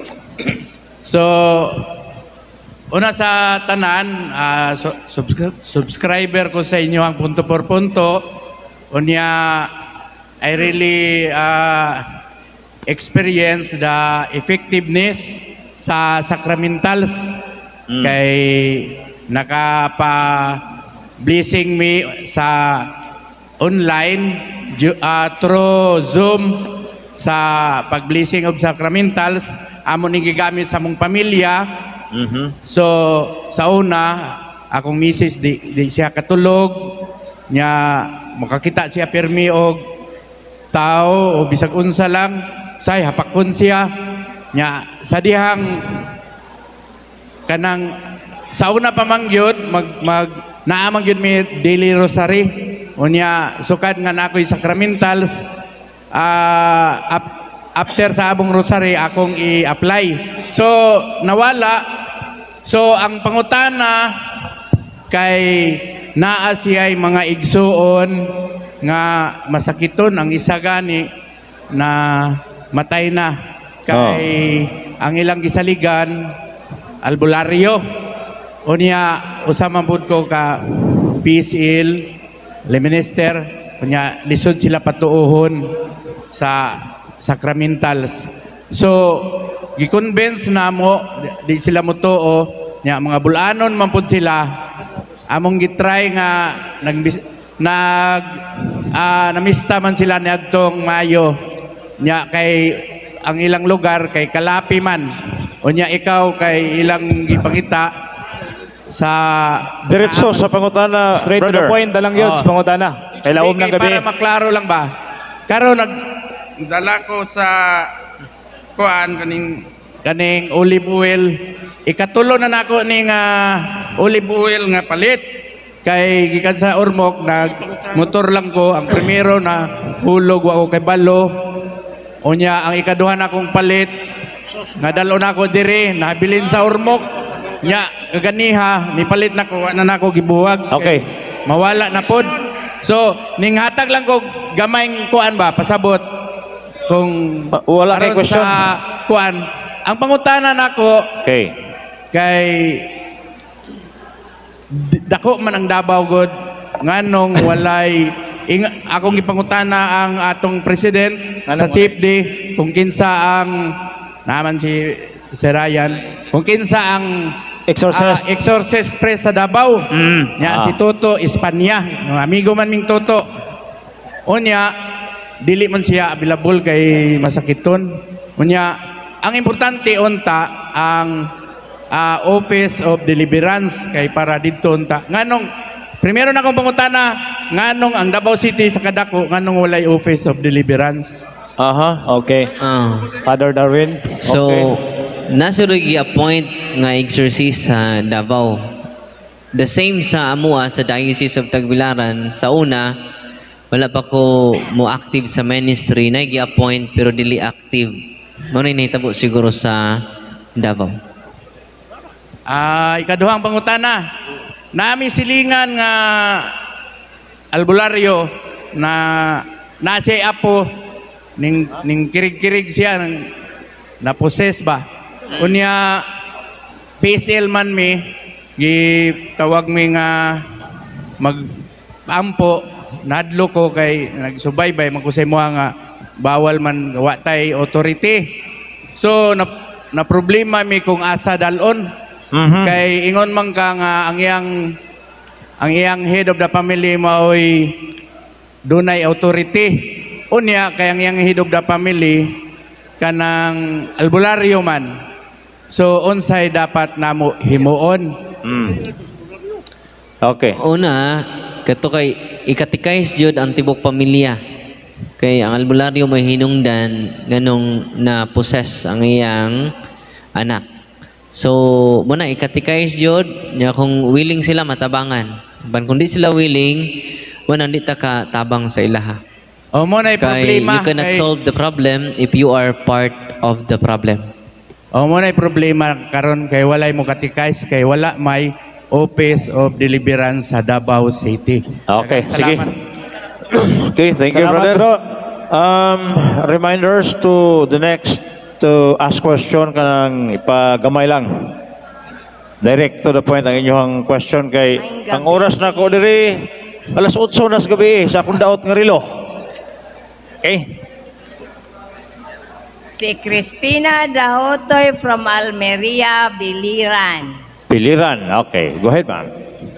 So, una sa tanan, subscriber ko sa inyo ang punto por punto. Unya, I really experience the effectiveness sa sacramentals kay nakapa-blessing me sa online through Zoom sa pag-blessing of sacramentals. Amo ning gigamit sa mong pamilya. So sa una akong misis di siya katulog nya makakita siya permi og tao o bisag unsa lang say hapakon siya nya sa dihang kanang sa una pa man gyud naamang gyud mi daily rosary unya sukad nga nakoy sacramentals after sa abong rosary akong i-apply so nawala. So ang pangutana kay naa siya'y mga igsuon nga masakiton ang isa gani na matay na kay ang ilang gisaligan albularyo. Unya usama pud ko ka PSL, le minister, unya lisod sila patuohon sa sacramentals. So gi-convince namo di sila mutuo nya mga bulanon man pud sila. Among gitry nga namista man sila niadtong Mayo nya kay ang ilang lugar kay Kalapi man. Unya ikaw kay ilang gipangita sa diretso sa pangutana, straight to the point na lang yun sa pangutana. Kay laom ng gabi. Para maklaro lang ba? Karon nagdala ko sa kuan kaning olive oil. Ikatulo na nako ning olive oil nga palit. Kay gikan sa Ormoc motor lang ko. Ang primero na hulog wa ko kay balo. Unya ang ikaduha na akong palit. Nadalo na ako dire, nabilin sa Ormoc. Nya kaganiha nipalit na ko na nako gibuwag. Okay. Mawala na pod. So ning hatag lang ko gamayng kuan ba pasabot kung wala kay question sa kuan. Ang pangutana nako kay dako man ang Davao god nganong walay akong ipangutana ang atong president sa safety kung kinsa ang naman si Ryan kung kinsa ang exorcist priest sa Davao nya si Toto Espanya amigo man ming Toto unya dili man siya available kay masakiton unya ang importante unta ang Office of Deliverance kay para didto unta nganong primero na akong pangutana nganong ang Davao City sa kadako nganong walay Office of Deliverance. Okay. Father Darwin. So, nasa gi-appoint nga exorcist sa Davao. The same sa amua sa Diocese of Tagbilaran. Sa una, wala pa ko mo active sa ministry. Na gi-appoint pero dili active. Muna nahitabo siguro sa Davao. Ikaduhang pangutana. Nami silingan nga albularyo na nasi apo ning kirig-kirig siya na poses ba unya PSL man mi gitawag mi nga mag-ampo nadlo ko kay nagsubaybay magkusay mo nga bawal man watay authority so na problema mi kung asa dalon kay ingon man ka nga ang iyang head of the family maoy dunay authority unya kay ang iyang head of the family kanang albularyo man so unsay dapat namo himuon. Okay. Una kato kay ikatikais jud ang tibok pamilya kay ang albularyo may hinungdan nganong na possess ang iyang anak. So muna ikatikais jud nya kung willing sila matabangan ban kundi sila willing wala di ta ka tabang sa ilaha. Mo na problema. You cannot solve the problem if you are part of the problem. Mo na problema karon kay walay mo katikais kay wala may Office of Deliverance sa Davao City. Okay, sige. Okay, thank you, Salamat, brother. Reminders to the next to ask question kanang ipagamay lang. Direct to the point ang inyong question kay ang oras na ko diri alas 8 na sa gabi sa akong daot nga relo. Okay. Si Crispina Dahotoy from Almeria, Biliran. Biliran, okay. Go ahead, ma'am.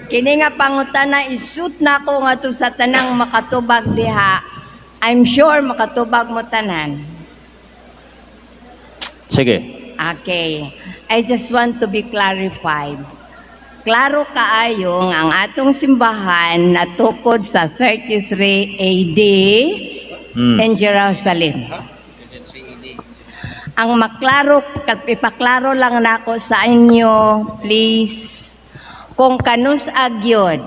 Kini nga pangutana isut na ko nga to sa tanang makatubag diha. I'm sure makatubag mo tanan. Sige. Okay. I just want to be clarified. Klaro kaayong ang atong simbahan na tukod sa 33 AD in Jerusalem. Ang ipaklaro lang nako sa inyo, please, kung kanus agyod,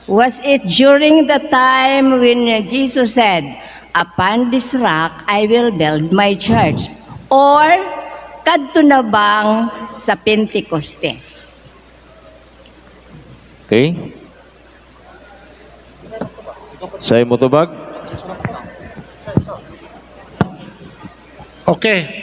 was it during the time when Jesus said, "Upon this rock I will build my church," or kadto na bang sa Pentecostes? Okay. Say mo tubag. Okay.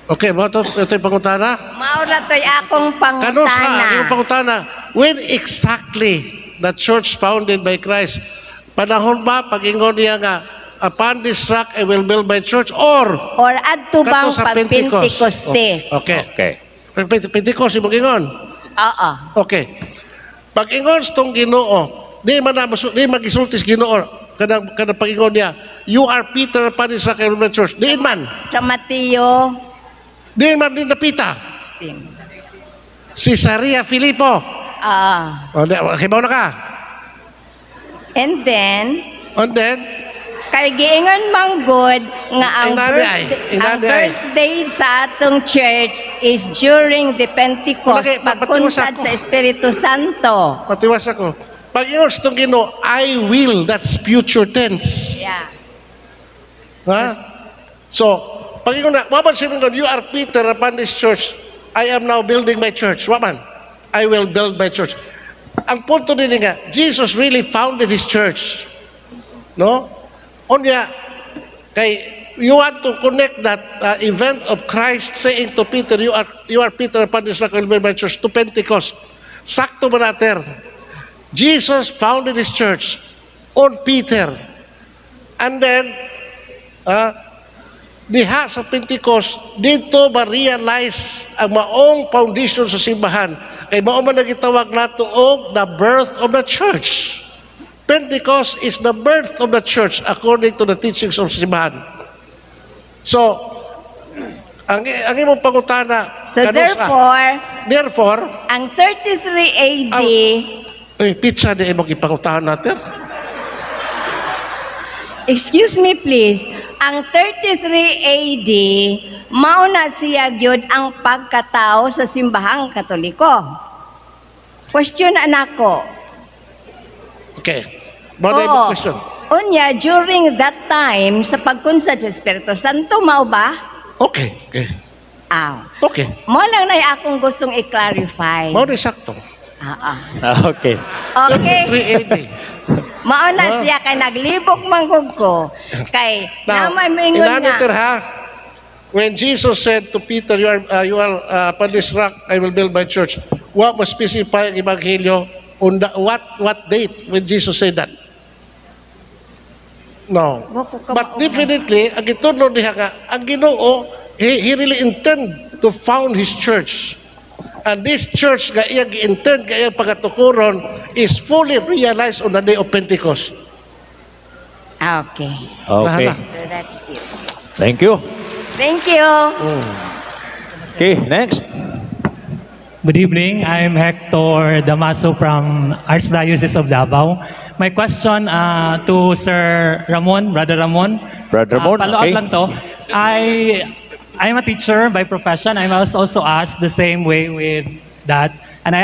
Okay, ito yung pangutana. Maura to'y akong Kanusa, pangutana. yung pangutana. When exactly the church founded by Christ? Panahon ba pag-ingon niya nga, upon this rock I will build my church, or adto bang kato sa pag-Pentecostes? Okay. Pentecost yung mag-ingon. Oo. Okay. Pag-ingon tong Ginoo, di magisultis Ginoo kanang pag-ingon niya, you are Peter upon this rock I will build my church. Diin man. Sa Mateo. Diin man din napita. Si Saria Filipo. O, hibaw na ka. And then, kay giingon manggod nga ang birthday sa atong church is during the Pentecost, pagkuntad sa Espiritu Santo. Patiwas ako. Pag ingon sa itong Ginoo, I will, that's future tense. Yeah. Ha? So, pag ingon na, waman siya you are Peter upon this church, I am now building my church. Waman, I will build my church. Ang punto din nga, Jesus really founded His church. No? Onya, kay you want to connect that event of Christ saying to Peter, you are Peter upon this rock I will build my church, to Pentecost. Sakto ba natin? Jesus founded His church on Peter. And then, diha sa Pentecost, dito ma-realize ang maong foundation sa simbahan. Kay mao man nagitawag nato og the birth of the church. Pentecost is the birth of the church according to the teachings of simbahan. So, ang imong pangutana, So therefore, ang 33 AD, pizza di imong ipangutahan natin. Excuse me please, ang 33 AD, mauna siya gyud ang pagkatao sa simbahang Katoliko. Question anako. Okay. Bawal mo question. Unya, during that time, sa pagkunsad sa Espiritu Santo, mao ba? Okay. Okay. Mo lang na akong gustong i-clarify. Mao ni sakto. Okay. Okay. 33 AD. Mauna siya kay naglibok manggug ko. Kay namay moingon Inaniter nga. ha. When Jesus said to Peter, you are upon this rock I will build my church. What was specify ang Ebanghelyo on what date when Jesus said that? No. But definitely, ang gitudlo niya nga, ang Ginoo, he really intend to found His church. And this church nga iyang gi-intend nga iyang pagatukuron is fully realized on the day of Pentecost. Okay. Okay. So that's it. Thank you. Thank you. Okay, next. Good evening. I'm Hector Damaso from Archdiocese of Davao. My question to Sir Ramon, Brother Ramon. Follow up lang to. I'm a teacher by profession. I was also asked the same way with that. And I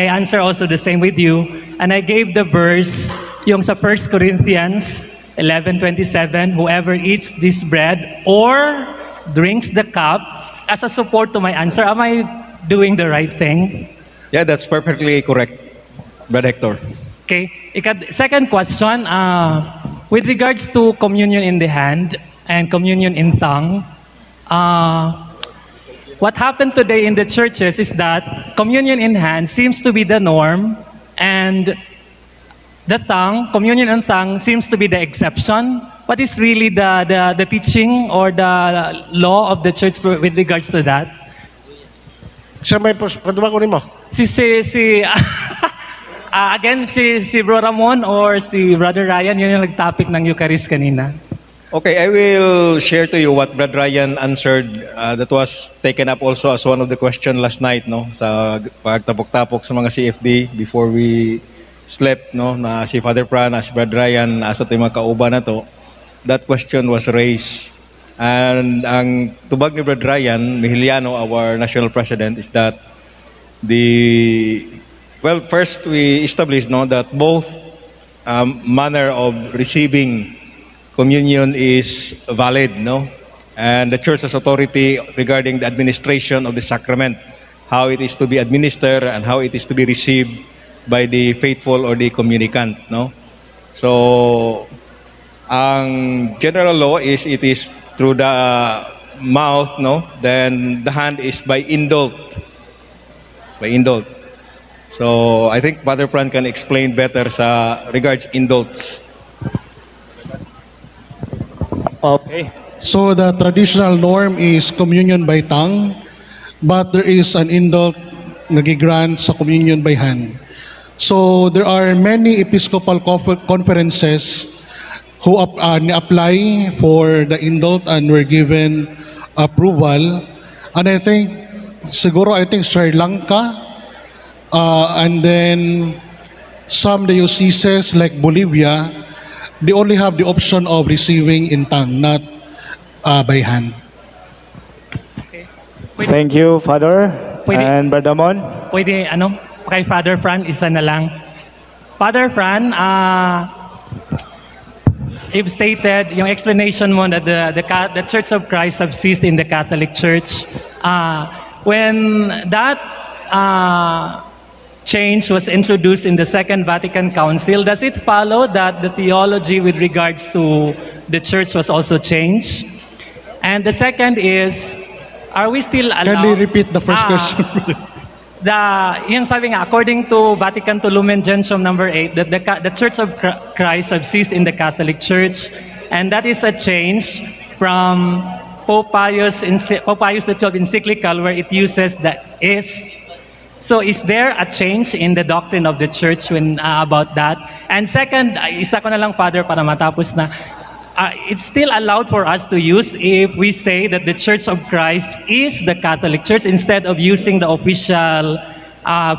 answer also the same with you. And I gave the verse, yung sa 1 Corinthians 11:27, whoever eats this bread or drinks the cup, as a support to my answer, am I doing the right thing? Yeah, that's perfectly correct, Brother Hector. Okay. Second question, with regards to communion in the hand and communion in tongue, what happened today in the churches is that communion in hand seems to be the norm, and the tongue, communion in tongue, seems to be the exception. What is really the teaching or the law of the church with regards to that? Siya may paduwa ko nimo. Again, si Bro Ramon or si Brother Ryan, yun yung nag-topic ng Eucharist kanina. Okay, I will share to you what Brother Ryan answered. That was taken up also as one of the questions last night, no, sa pagtapok-tapok sa mga CFD before we slept, no, na si Father Pran, si Brother Ryan, sa ating mga kauban na to. That question was raised. And ang tubag ni Brother Ryan Mihiliano, our national president, is that first we established, no, that both manner of receiving communion is valid, no? And the church has authority regarding the administration of the sacrament, how it is to be administered and how it is to be received by the faithful or the communicant, no? So, ang general law is it is through the mouth, no, then the hand is by indult. By indult. So I think Father Fran can explain better sa regards indults. Okay. So the traditional norm is communion by tongue, but there is an indult nagigrant sa communion by hand. So there are many Episcopal conferences who apply for the indult and were given approval. And I think Sri Lanka, and then some dioceses like Bolivia, they only have the option of receiving in tongue, not by hand. Thank you, Father. And Brother Mon? Pwede, kay Father Fran, isa na lang. Father Fran, you've stated, yung explanation mo that the Church of Christ subsists in the Catholic Church. When that change was introduced in the Second Vatican Council, does it follow that the theology with regards to the Church was also changed? And the second is, are we still allowed... Can you repeat the first question? Yung sabi nga, according to Vatican Lumen Gentium number 8, that the Church of Christ subsists in the Catholic Church, and that is a change from Pope Pius XII encyclical, where it uses the ist. So is there a change in the doctrine of the Church when about that? And second, isa ko na lang, Father, para matapos na, it's still allowed for us to use if we say that the Church of Christ is the Catholic Church instead of using the official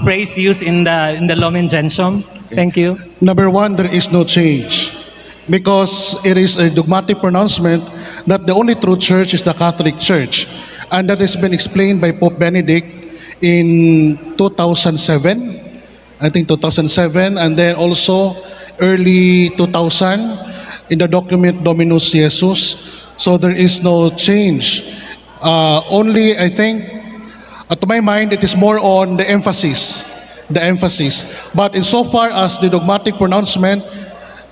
phrase used in the Lumen Gentium. Thank you. Number one, there is no change because it is a dogmatic pronouncement that the only true church is the Catholic Church, and that has been explained by Pope Benedict in 2007, I think 2007, and then also early 2000 in the document Dominus Jesus. So there is no change. Only, I think, to my mind, it is more on the emphasis. But insofar as the dogmatic pronouncement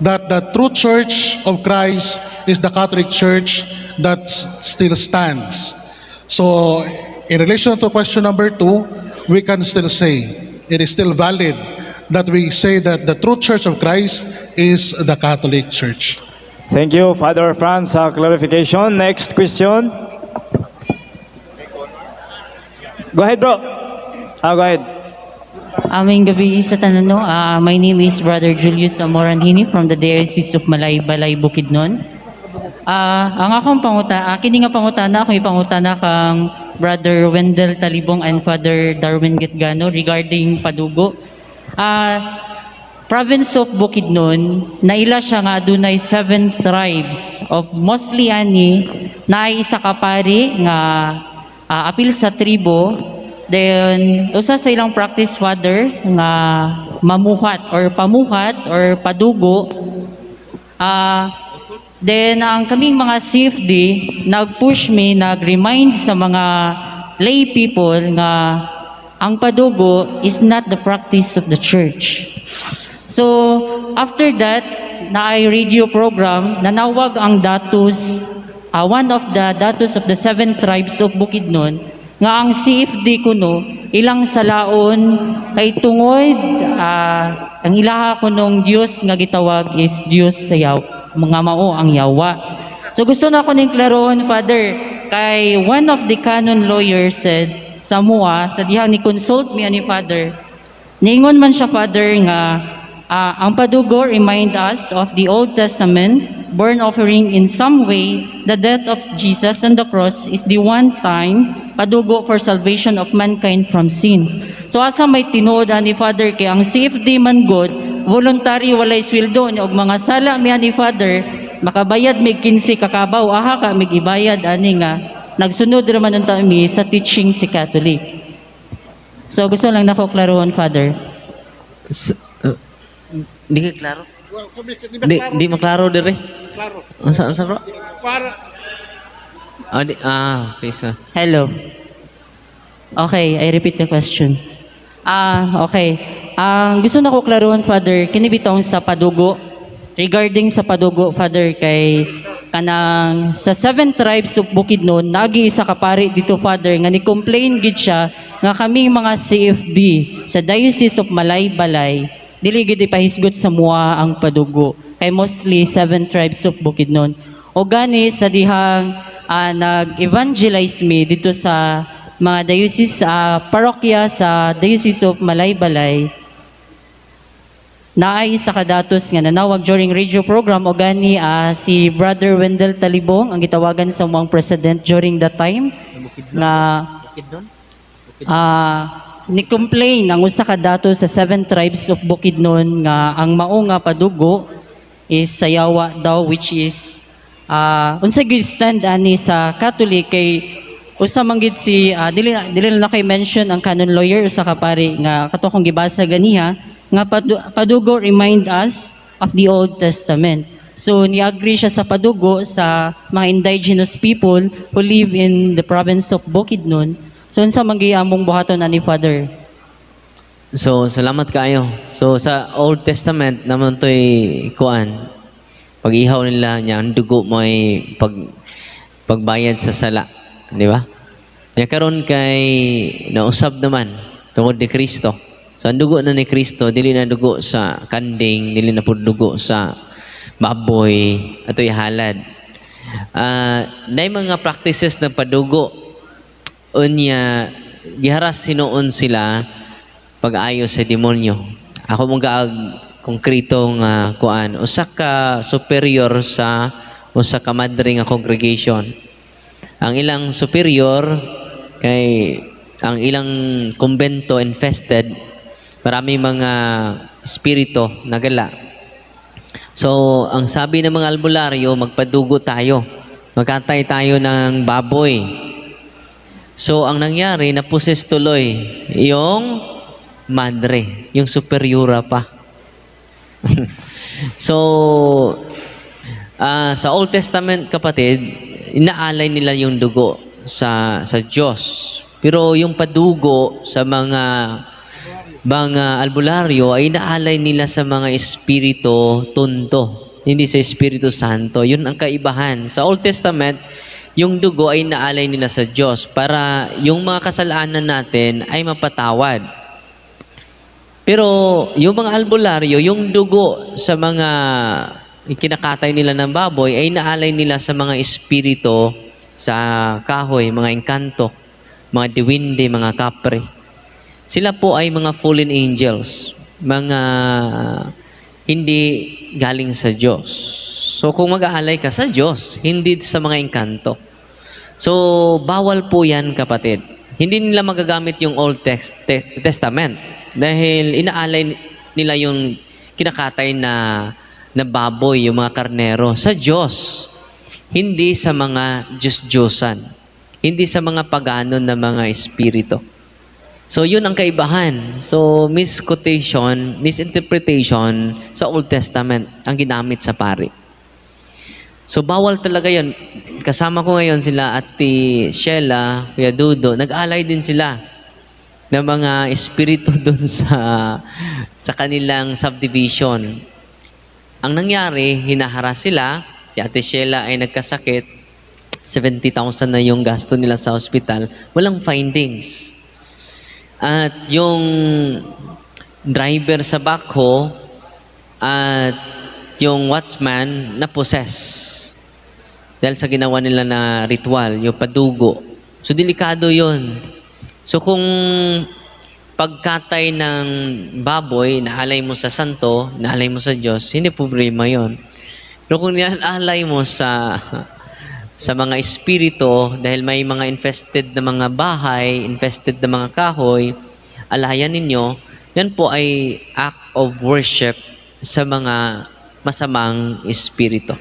that the true Church of Christ is the Catholic Church, that still stands. So in relation to question number 2, we can still say it is still valid that we say that the true Church of Christ is the Catholic Church. Thank you, Father Fran, sa clarification. Next question. Go ahead, bro. Go ahead. Aming gabi sa tanan, my name is Brother Julius Amoranhini from the Diocese of Malaybalay, Bukidnon. Ang akong kini nga pangutana, akong ipangutana kang Brother Wendell Talibong and Father Darwin Getgano regarding padugo. Province of Bukidnon, naila siya nga dunay 7 tribes of mostly ani na isa ka pari nga apil sa tribo. Then usa sa ilang practice, Father, nga mamuhat or pamuhat or padugo. Then ang kaming mga CFD nag-push me, nag-remind sa mga lay people nga ang padugo is not the practice of the church. So after that, na ay radio program, nanawag ang datus, one of the datus of the 7 tribes of Bukidnon, nga ang CFD kuno ilang salaon kay tungod ang ilaha kunong Dios nga gitawag is Dios sa mga mao ang yawa. So gusto na ko ning klaron, Father, kay one of the canon lawyers said sa mua sa diha ni consult me ani Father, ningon man siya, Father, nga ang padugo remind us of the Old Testament burnt offering. In some way, the death of Jesus on the cross is the one time padugo for salvation of mankind from sins. So asa may tinuod ni Father kay ang CFD man God, voluntary walay sweldo ni og mga sala mi ni Father, makabayad mig 15 kakabaw, aha ka mig ibayad ani nga nagsunod raman unta mi sa teaching si Catholic. So gusto lang nako klarohon, Father. Di ka klaro? Di maklaro dire. Klaro. Unsa bro? Para face. Hello. Okay, I repeat the question. Okay. Gusto na ko klarohon, Father, kini bitong sa padugo. Regarding sa padugo, Father, kay kanang sa 7 tribes of Bukidnon nagi isa ka pari dito Father nga ni complain gid siya nga kaming mga CFD sa Diocese of Malaybalay dili gid ipahisgot sa mua ang padugo kay mostly 7 tribes of Bukidnon. O gani sa dihang nag-evangelize me dito sa mga diocese parokya sa Diocese of Malaybalay. Naay sa kadatos nga nanawag during radio program o gani si Brother Wendell Talibong ang gitawagan sa mga president during that time nga ni-complain ang usa ka datos sa 7 tribes of Bukidnon nga ang mao nga padugo is sayawa daw, which is unsa gyud stand ani sa Catholic kay usa man gid si dili na kay mention ang canon lawyer usa ka pari nga kato kong gibasa ganiha nga padugo remind us of the Old Testament. So ni-agree siya sa padugo sa mga indigenous people who live in the province of Bukidnon. So unsa man gyud among buhaton ani Father? So salamat kayo. So sa Old Testament naman to'y kuan pag-ihaw nila niya ang dugo mo ay pagbayad sa sala, di ba? Ya karon kay nausab naman tungod ni Kristo. So ang dugo na ni Kristo dili na dugo sa kanding, dili na pud dugo sa baboy ato'y halad. Nay mga practices na padugo unya giharas hinuon sila pag-ayo sa demonyo. Ako mong gaag konkretong kuan usa ka superior sa usa ka madre nga congregation. Ang ilang superior kay ang ilang kumbento infested, marami mga espiritu nagala. So ang sabi ng mga albularyo, magpadugo tayo, magkatay tayo ng baboy. So ang nangyari, napuses tuloy yung madre, yung superiora pa. So sa Old Testament kapatid, inaalay nila yung dugo sa Diyos. Pero yung padugo sa mga albularyo ay inaalay nila sa mga espiritu tunto, hindi sa Espiritu Santo. Yun ang kaibahan. Sa Old Testament, yung dugo ay inaalay nila sa Diyos para yung mga kasalanan natin ay mapatawad. Pero yung mga albularyo, yung dugo sa mga kinakatay nila ng baboy ay inaalay nila sa mga espiritu sa kahoy, mga engkanto, mga diwinde, mga kapre. Sila po ay mga fallen angels, mga hindi galing sa Diyos. So kung mag-aalay ka sa Diyos, hindi sa mga engkanto. So bawal po yan kapatid. Hindi nila magagamit yung Old Testament dahil inaalay nila yung kinakatay na baboy, yung mga karnero sa Diyos. Hindi sa mga Diyos-Diyosan. Hindi sa mga pagano na mga espiritu. So, yun ang kaibahan. So, misquotation, misinterpretation sa Old Testament ang ginamit sa pari. So, bawal talaga yun. Kasama ko ngayon sila Ate Sheila, Kuya Dudo, nag-alay din sila ng mga espiritu doon sa kanilang subdivision. Ang nangyari, hinaharas sila. Si Ate Sheila ay nagkasakit. 70,000 na yung gasto nila sa hospital. Walang findings. At yung driver sa backhoe at yung watchman na possess dahil sa ginawa nila na ritual, yung padugo. So, delikado yun. So, kung pagkatay ng baboy, naalay mo sa santo, naalay mo sa Diyos, hindi problema yon. Pero kung naalay mo sa mga espiritu, dahil may mga infested na mga bahay, infested na mga kahoy, alayan ninyo, yan po ay act of worship sa mga masamang espiritu.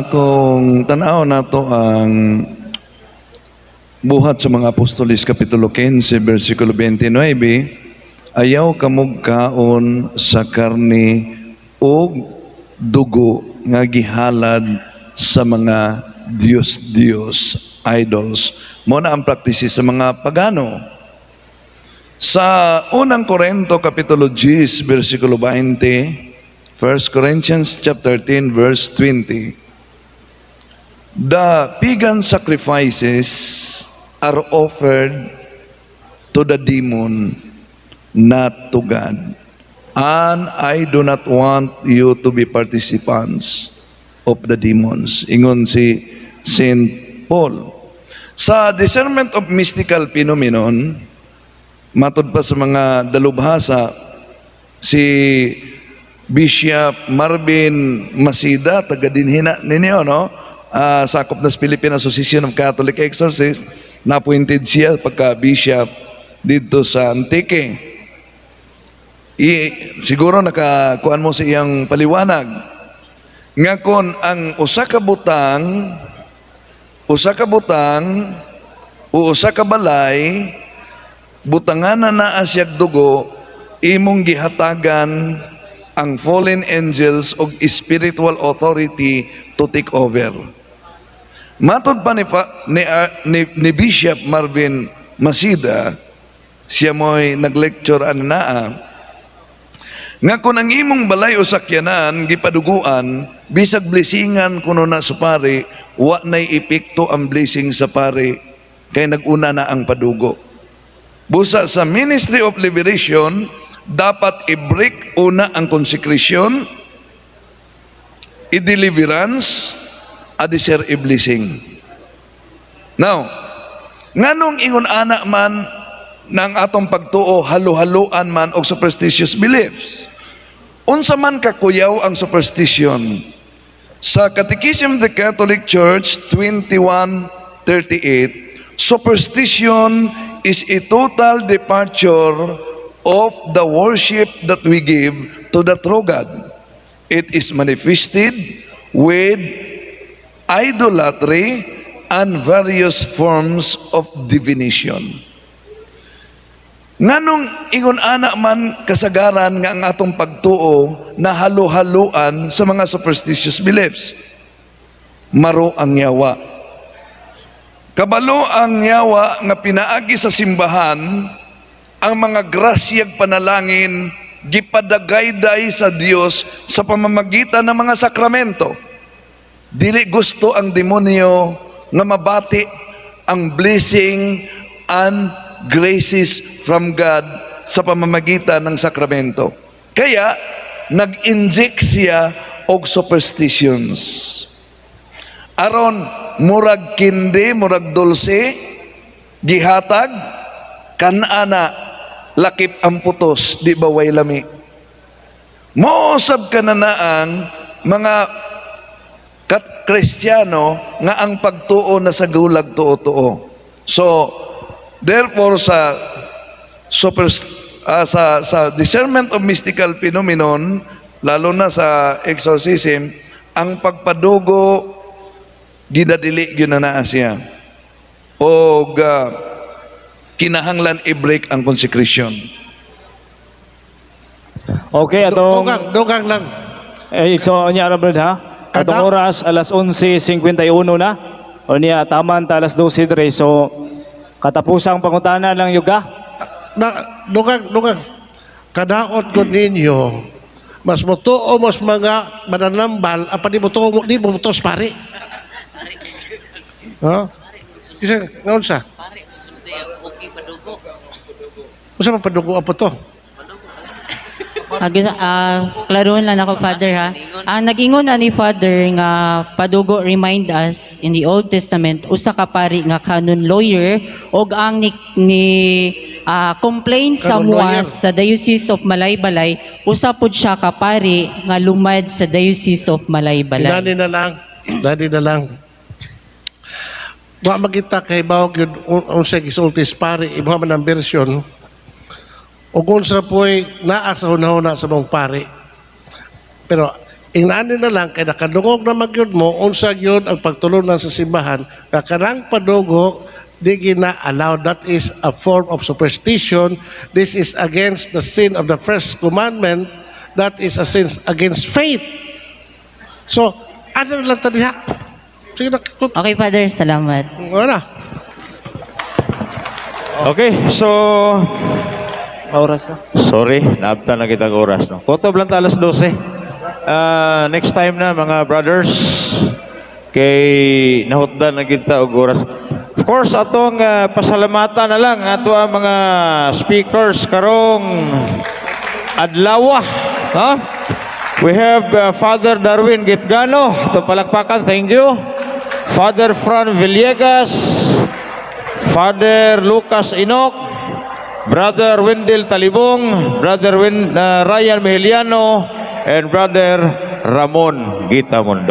Kung tanaw nato ang buhat sa mga Apostoles Kapitulo 15, versikulo 29, ayaw kamog kaon sa karne o dugo nga gihalad sa mga Diyos, idols. Muna ang praktisi sa mga pagano. Sa unang Korinto, Kapitulo 10, versikulo 20, 1 Corinthians chapter 10, verse 20. The pagan sacrifices are offered to the demon, not to God. And I do not want you to be participants of the demons. Ingon si St. Paul. Sa discernment of mystical phenomenon, matod pa sa mga dalubhasa, si Bishop Marvin Masida, taga dinhina ninyo, no? Sakop na sa Philippine Association of Catholic Exorcists, na-appointed siya pagka-bishop dito sa Antique. Siguro nakakuan mo sa iyang paliwanag. Nga kon ang usa ka butang o usa ka balay, butangan na naa siyag dugo, imong gihatagan ang fallen angels og spiritual authority to take over. Matod pa ni Bishop Marvin Masida, siya mo'y nag-lecture naa, nga kung ang imong balay o sakyanan, gipaduguan, bisag blessingan kuno na sa pare, wa na'y epekto ang blessing sa pare, kay naguna na ang padugo. Busa sa Ministry of Liberation, dapat i-break una ang consecration, i-deliverance, adisir i-blessing. Now, nganong ingon anak man ng atong pagtuo halo-haloan man og superstitious beliefs? Unsa man kakuyaw ang superstition? Sa Catechism of the Catholic Church 2138, superstition is a total departure of the worship that we give to the true God. It is manifested with idolatry and various forms of divination. Nganong ingon ana man kasagaran nga ang atong pagtuo na halo-haluan sa mga superstitious beliefs? Maro ang yawa. Kabalo ang yawa nga pinaagi sa simbahan ang mga grasyag panalangin gipadagayday sa Dios sa pamamagitan ng mga sakramento. Dili gusto ang demonyo nga mabati ang blessing and graces from God sa pamamagitan ng sakramento. Kaya nag-inject siya og superstitions. Aron murag kindi, murag dulce, gihatag kanana lakip ang putos, di ba way lami. Moosab ka na ang mga Kristiyano nga ang pagtuo na sa gulag tuo-tuo. So, therefore sa discernment of mystical phenomenon, lalo na sa exorcism, ang pagpadugo gidadili gyud na siya. O kinahanglan i-break ang consecration. Okay, atong dugang lang. So nya Brad ha. Atong oras alas 11:51 na. O niya taman ta alas 12:03. So katapusang pangutana lang yuga. Dugang. Kadaot ko ninyo, mas mutuo mas mga mananambal, apa di mutuos pare. Ha? Isa, ngayon sa? Masa padugo apo to? Klaroon lang ako, Father, ha. Ang nag-ingon na ni Father nga padugo remind us in the Old Testament, usa ka pari nga canon lawyer og ang ni complaint sa muas sa Diocese of Malaybalay, usa pod siya ka pari nga lumad sa Diocese of Malaybalay. Dali na lang. Wa magita kay bawog yun unsay gisultis pari, iba man ang version. O kung sa po'y naa sa hunahuna sa mong pari. Pero, ingnanin na lang, kaya nakadungog na magyod mo, unsa yun ang pagtulunan sa simbahan, na kanang padugo, di gina-allow. That is a form of superstition. This is against the sin of the first commandment. That is a sin against faith. So, ano lang tadiha? Sige na. Okay, Father, salamat. Wala. Okay, so oras na. Sorry, naabtan na kita oras, no. Kutob lang ta alas 12. next time na mga brothers kay nahutdan na kita og oras. Of course atong pasalamatan na lang ato ang mga speakers karong adlaw, ha? We have Father Darwin Gitgano, to palakpakan, thank you. Father Fran Villegas, Father Lucas Enoch, Brother Wendell Talibong, Brother Ryan Mejeliano, and Brother Ramon Gitamundo.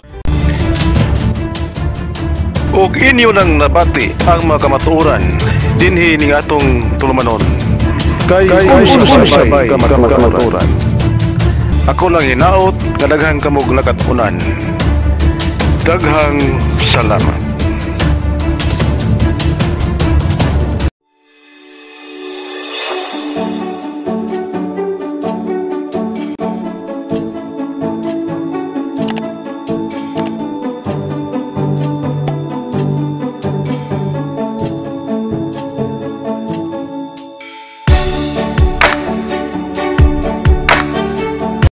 Ug inyo nang nabati ang mga kamatuoran dinhi ning atong tulumanon. Kay sabay kamatuoran. Ako lang hinaot nga daghang kamog nakatunan. Daghang salamat.